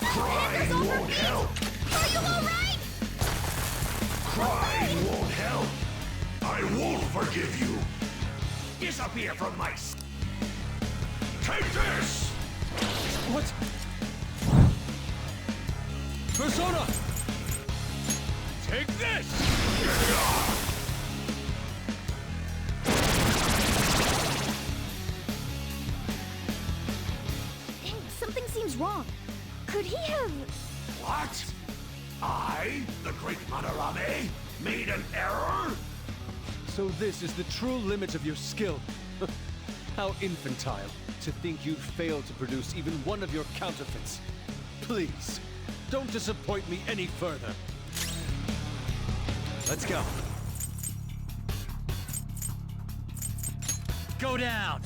Crying won't help! Are you alright? Crying won't help! I won't forgive you! Disappear from my... Take this! What? Persona! Take this! Something seems wrong. Could he have... What? I, the great Madarame, made an error? So this is the true limit of your skill. How infantile to think you'd fail to produce even one of your counterfeits. Please, don't disappoint me any further. Let's go. Go down!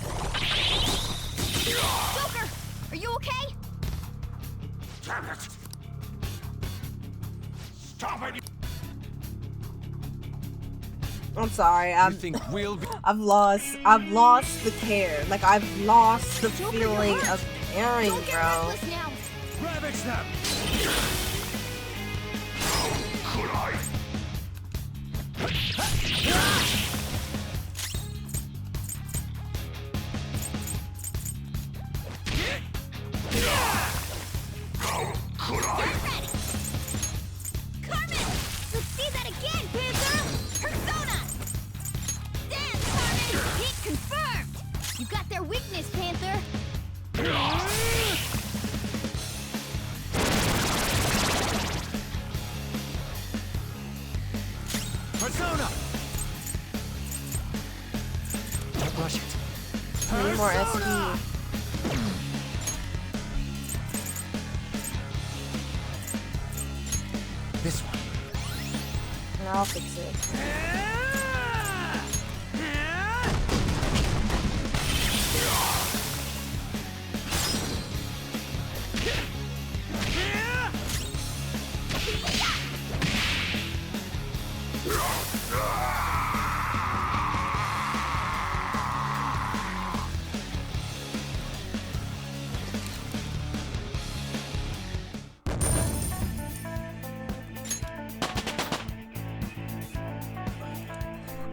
Joker! Are you okay? Damn it! Stop it! I'm sorry. You think we'll be... I've lost the care. Like I've lost the Joker, feeling you're hurt. of caring, Don't get bro. reckless now. Ravage them! Could I? How could I? Get ready! Carmen! Let's see that again, Panther! Persona! Dance, Carmen! Hit confirmed! You got their weakness, Panther! Rush it. I need more SP. This one. And I'll fix it.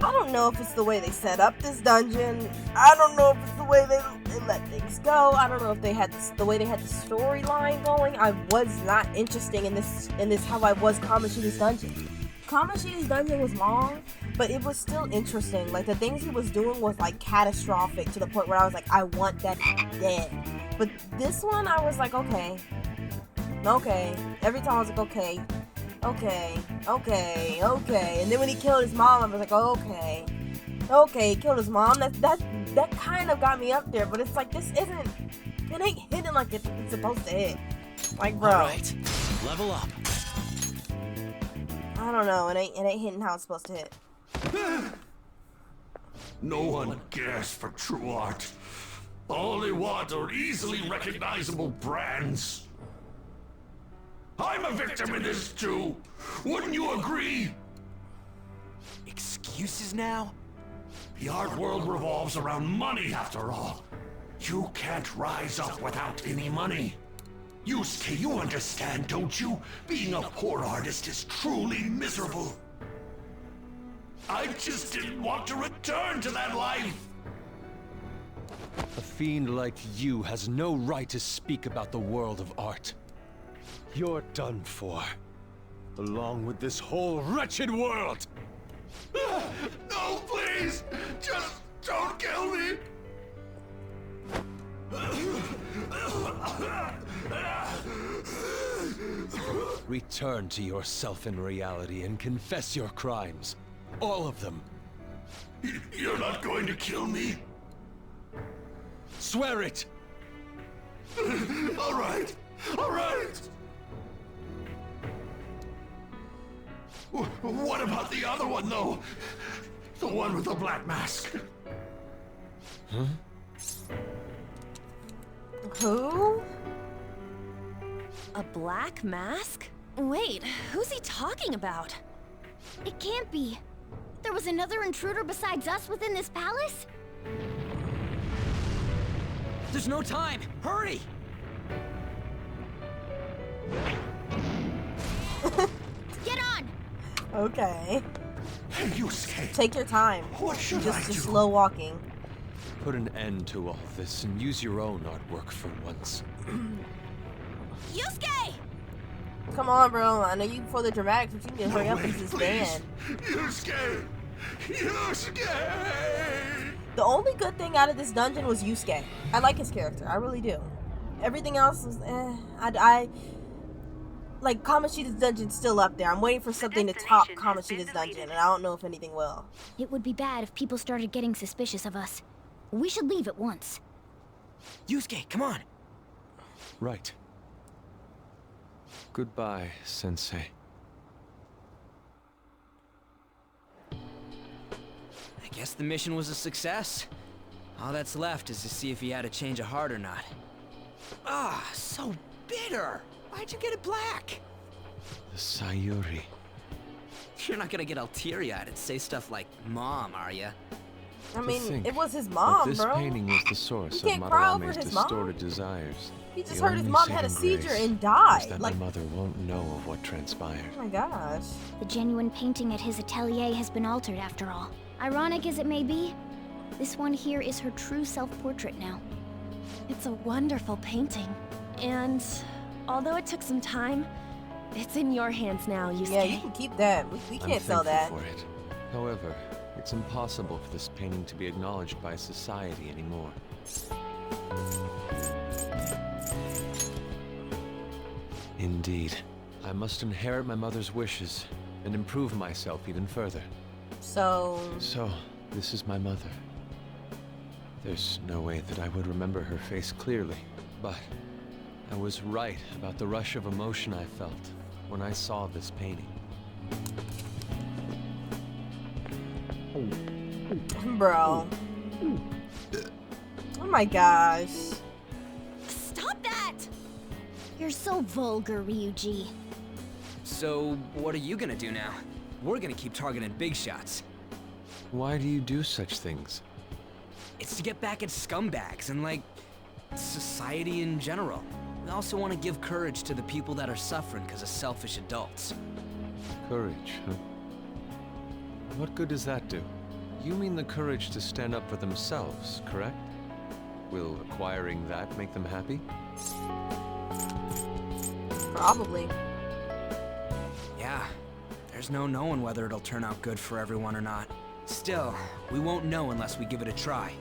I don't know if it's the way they set up this dungeon. I don't know if it's the way they let things go. I don't know if they had the way they had the storyline going. I was not interested in this how I was Kamoshida's dungeon. Kamoshida's dungeon was long, but it was still interesting. Like the things he was doing was like catastrophic to the point where I was like, I want that dead. But this one, I was like, okay. Every time I was like, okay. And then when he killed his mom, I was like, okay, he killed his mom. That kind of got me up there, but it's like it ain't hitting like it's supposed to hit. Like, bro. All right, level up. I don't know. It ain't hitting how it's supposed to hit. No one cares for true art. All they want are easily recognizable brands. I'm a victim in this too. Wouldn't you agree? Excuses now? The art world revolves around money after all. You can't rise up without any money. Yusuke, you understand, don't you? Being a poor artist is truly miserable. I just didn't want to return to that life. A fiend like you has no right to speak about the world of art. You're done for. Along with this whole wretched world! No, please! Just don't kill me! Return to yourself in reality and confess your crimes. All of them. You're not going to kill me? Swear it! All right! What about the other one, though? The one with the black mask? Huh? Who? A black mask? Wait, who's he talking about? It can't be. There was another intruder besides us within this palace? There's no time! Hurry! Get on! Okay. Hey, Yusuke! Take your time. What should I do? Just slow walking. Put an end to all this and use your own artwork for once. Yusuke! Come on, bro. I know you for the dramatics, but you need to hurry up and Wait, just please. stand. Yusuke! The only good thing out of this dungeon was Yusuke. I like his character. I really do. Everything else was I like Kamoshida's dungeon's still up there. I'm waiting for something to top Kamoshida's dungeon, and I don't know if anything will. It would be bad if people started getting suspicious of us. We should leave at once. Yusuke, come on! Right. Goodbye, Sensei. I guess the mission was a success. All that's left is to see if he had a change of heart or not. Ah, so bitter! Why'd you get it black? The Sayuri. You're not gonna get all teary-eyed and say stuff like, Mom, are ya? I mean, think it was his that mom, this bro. painting was the source You of can't cry over Madarame's his mom. distorted desires. He just The heard his only mom had a saving seizure grace and is died. that Like, my mother won't know of what transpired. oh my gosh. The genuine painting at his atelier has been altered after all. Ironic as it may be, this one here is her true self-portrait now. It's a wonderful painting. And although it took some time, it's in your hands now, Yusuke. Yeah, you can keep that. We can't sell that. For it. However, it's impossible for this painting to be acknowledged by society anymore. Indeed. I must inherit my mother's wishes and improve myself even further. So, So, this is my mother. There's no way that I would remember her face clearly, but I was right about the rush of emotion I felt when I saw this painting. Bro. Oh my gosh. Stop that! You're so vulgar, Ryuji. So, what are you gonna do now? We're gonna keep targeting big shots. Why do you do such things? It's to get back at scumbags and, like, society in general. We also want to give courage to the people that are suffering because of selfish adults. Courage, huh? What good does that do? You mean the courage to stand up for themselves, correct? Will acquiring that make them happy? Probably. Yeah, there's no knowing whether it'll turn out good for everyone or not. Still, we won't know unless we give it a try.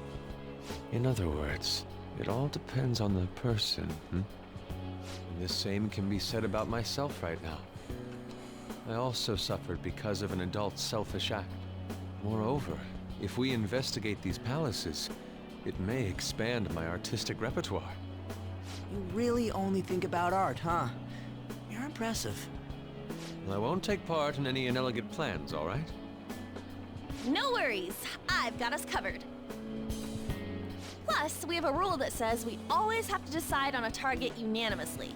In other words, it all depends on the person, And the same can be said about myself right now. I also suffered because of an adult's selfish act. Moreover, if we investigate these palaces, it may expand my artistic repertoire. You really only think about art, huh? You're impressive. I won't take part in any inelegant plans, all right? No worries, I've got us covered. Plus, we have a rule that says we always have to decide on a target unanimously.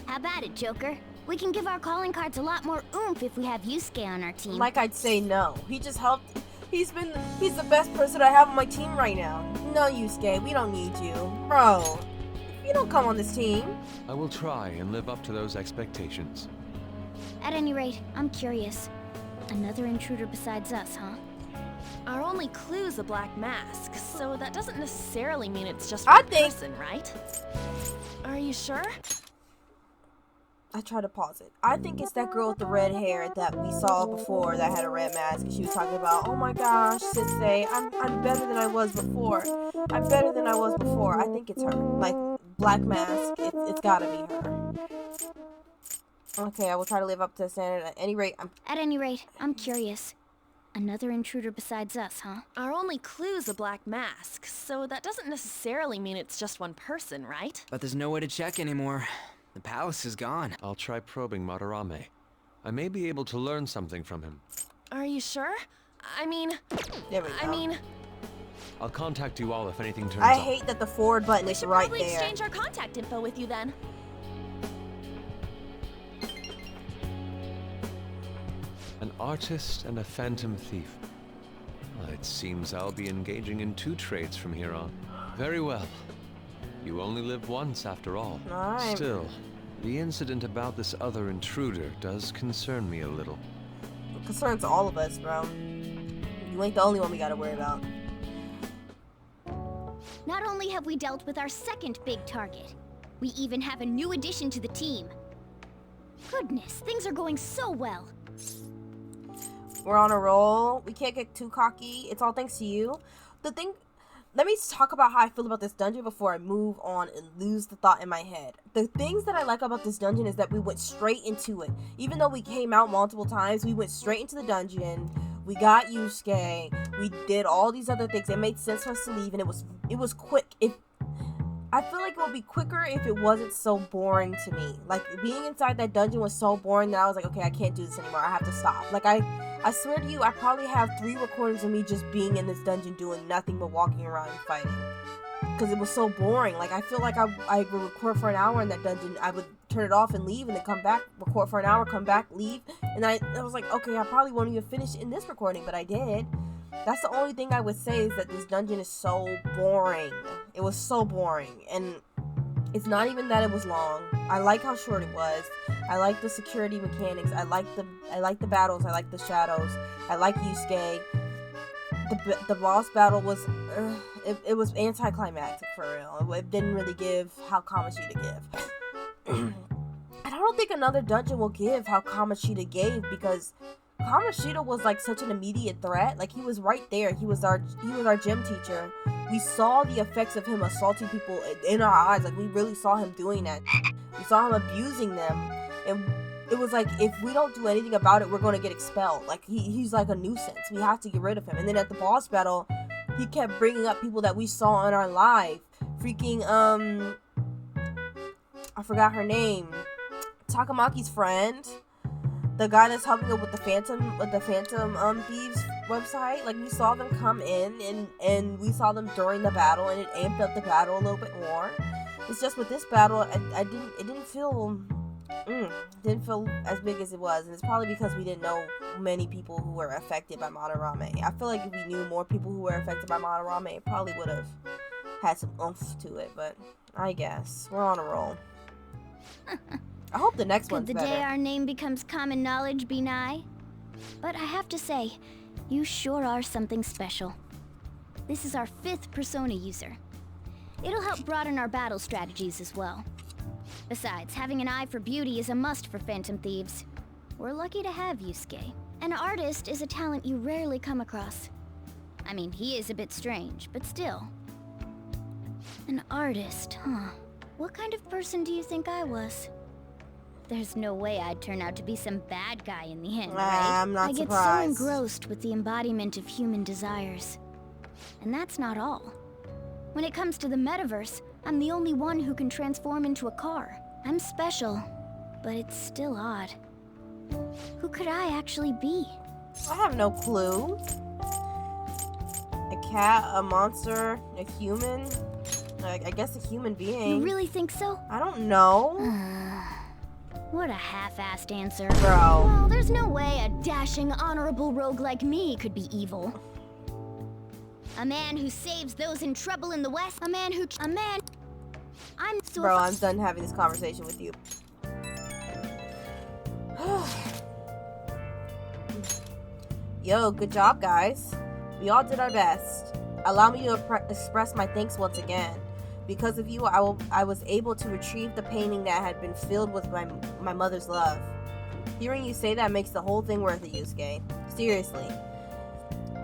How about it, Joker? We can give our calling cards a lot more oomph if we have Yusuke on our team. Like I'd say no. He just helped. He's the best person I have on my team right now. No, Yusuke, we don't need you. Bro, you don't come on this team. I will try and live up to those expectations. At any rate, I'm curious. Another intruder besides us, huh? Our only clue's a black mask, so that doesn't necessarily mean it's just I one think- person, right? Are you sure? I try to pause it. I think it's that girl with the red hair that we saw before that had a red mask. And she was talking about, oh my gosh, Sensei, I'm better than I was before. I'm better than I was before. I think it's her. Like, black mask, it's gotta be her. Okay, I will try to live up to the standard. At any rate, I'm curious. Another intruder besides us, huh? Our only clue's a black mask, so that doesn't necessarily mean it's just one person, right? But there's no way to check anymore. The palace is gone. I'll try probing Madarame. I may be able to learn something from him. Are you sure? there we go. I'll contact you all if anything turns I up. hate that the forward button We is should right probably there. exchange our contact info with you then. An artist and a phantom thief. Well, it seems I'll be engaging in 2 trades from here on. Very well. You only live once, after all. Alright. Still, the incident about this other intruder does concern me a little. It concerns all of us, bro. You ain't the only one we gotta worry about. Not only have we dealt with our second big target, we even have a new addition to the team. Goodness, things are going so well. We're on a roll. We can't get too cocky. It's all thanks to you. Let me talk about how I feel about this dungeon before I move on and lose the thought in my head. The things that I like about this dungeon is that we went straight into it. Even though we came out multiple times, we went straight into the dungeon. We got Yusuke. We did all these other things. It made sense for us to leave, and it was quick. I feel like it would be quicker if it wasn't so boring to me. Like, being inside that dungeon was so boring that I was like, okay, I can't do this anymore. I have to stop. Like, I swear to you, I probably have 3 recordings of me just being in this dungeon doing nothing but walking around and fighting. Because it was so boring. Like, I feel like I would record for an hour in that dungeon. I would turn it off and leave and then come back, record for an hour, come back, leave. And I was like, okay, I probably won't even finish in this recording, but I did. That's the only thing I would say is that this dungeon is so boring. It was so boring. And it's not even that it was long. I like how short it was. I like the security mechanics. I like the battles. I like the shadows. I like Yusuke. The boss battle was it was anticlimactic for real. It didn't really give how Kamoshida give. And I don't think another dungeon will give how Kamoshida gave, because Kamoshida was like such an immediate threat. Like, he was right there. He was our gym teacher. We saw the effects of him assaulting people in our eyes. Like, we really saw him doing that. We saw him abusing them. And it was like, if we don't do anything about it, we're going to get expelled. Like, he's like a nuisance. We have to get rid of him. And then at the boss battle, he kept bringing up people that we saw on our live. Freaking, I forgot her name. Takamaki's friend. The guy that's helping her with the Phantom Thieves website. Like, we saw them come in, and we saw them during the battle, and it amped up the battle a little bit more. It's just with this battle, it didn't feel as big as it was, and it's probably because we didn't know many people who were affected by Madarame. I feel like if we knew more people who were affected by Madarame, it probably would have had some oomph to it, but I guess we're on a roll. I hope the next one's Could the better. day our name becomes common knowledge be nigh? But I have to say, you sure are something special. This is our 5th persona user. It'll help broaden our battle strategies as well. Besides, having an eye for beauty is a must for Phantom Thieves. We're lucky to have Yusuke. An artist is a talent you rarely come across. I mean, he is a bit strange, but still. An artist, huh? What kind of person do you think I was? There's no way I'd turn out to be some bad guy in the end, right? I'm not I get surprised. so engrossed with the embodiment of human desires. And that's not all. When it comes to the metaverse, I'm the only one who can transform into a car. I'm special, but it's still odd. Who could I actually be? I have no clue. A cat, a monster, a human? I guess a human being. You really think so? I don't know. What a half-assed answer. Bro. Well, there's no way a dashing, honorable rogue like me could be evil. A man who saves those in trouble in the West. I'm so... Bro, I'm done having this conversation with you. Yo, good job, guys. We all did our best. Allow me to express my thanks once again. Because of you, I was able to retrieve the painting that had been filled with my mother's love. Hearing you say that makes the whole thing worth it, Yusuke. Seriously.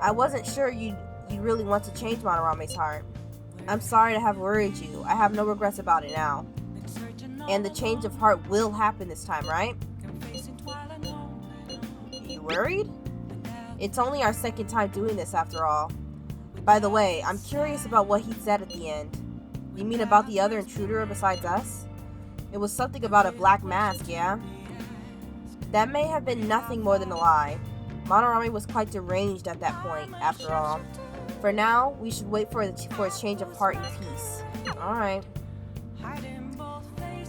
I wasn't sure you really want to change Madarame's heart. I'm sorry to have worried you. I have no regrets about it now. And the change of heart will happen this time, right? You worried? It's only our 2nd time doing this after all. By the way, I'm curious about what he said at the end. You mean about the other intruder besides us? It was something about a black mask, yeah? That may have been nothing more than a lie. Madarame was quite deranged at that point, after all. For now, we should wait for his change of heart in peace. Alright.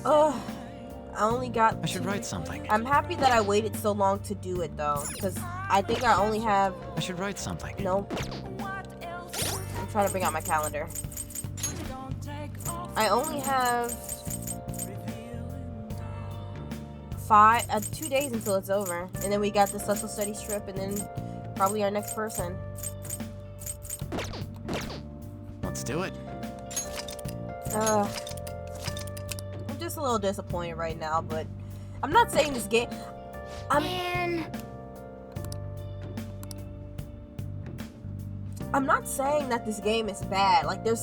Ugh. I should write something. I'm happy that I waited so long to do it, though. Because I think I only have... I should write something. Nope. I'm trying to bring out my calendar. I only have 2 days until it's over, and then we got the social studies trip, and then probably our next person. Let's do it. I'm just a little disappointed right now, but I'm not saying this game. I'm not saying that this game is bad. Like, there's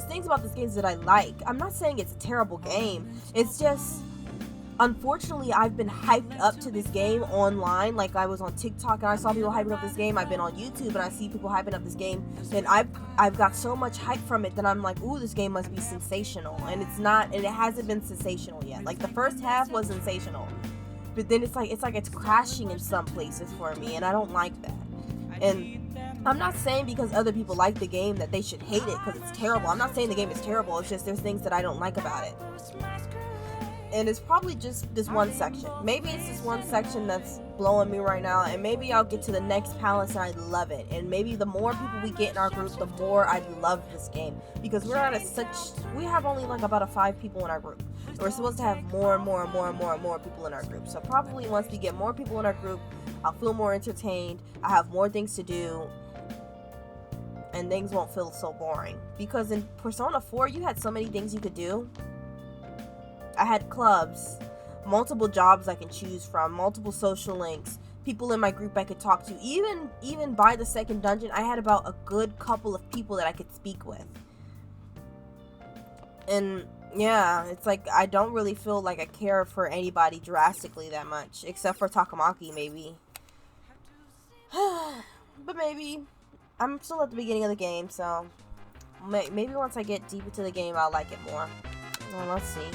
things about this game that I like. I'm not saying it's a terrible game. It's just, unfortunately, I've been hyped up to this game online. Like, I was on TikTok and I saw people hyping up this game. I've been on YouTube and I see people hyping up this game. And I've got so much hype from it that I'm like, ooh, this game must be sensational. And it's not, and it hasn't been sensational yet. Like, the first half was sensational. But then it's crashing in some places for me, and I don't like that. And I'm not saying because other people like the game that they should hate it because it's terrible. I'm not saying the game is terrible. It's just there's things that I don't like about it. And it's probably just this one section. Maybe it's this one section that's blowing me right now, and maybe I'll get to the next palace and I love it. And maybe the more people we get in our group, the more I love this game. Because we have only like about 5 people in our group. We're supposed to have more and more people in our group. So probably once we get more people in our group, I'll feel more entertained. I have more things to do. And things won't feel so boring. Because in Persona 4, you had so many things you could do. I had clubs, multiple jobs I can choose from, multiple social links, people in my group I could talk to. Even by the second dungeon, I had about a good couple of people that I could speak with. And yeah, it's like I don't really feel like I care for anybody drastically that much, except for Takamaki maybe. But maybe I'm still at the beginning of the game, so maybe once I get deep into the game, I'll like it more. Well, let's see.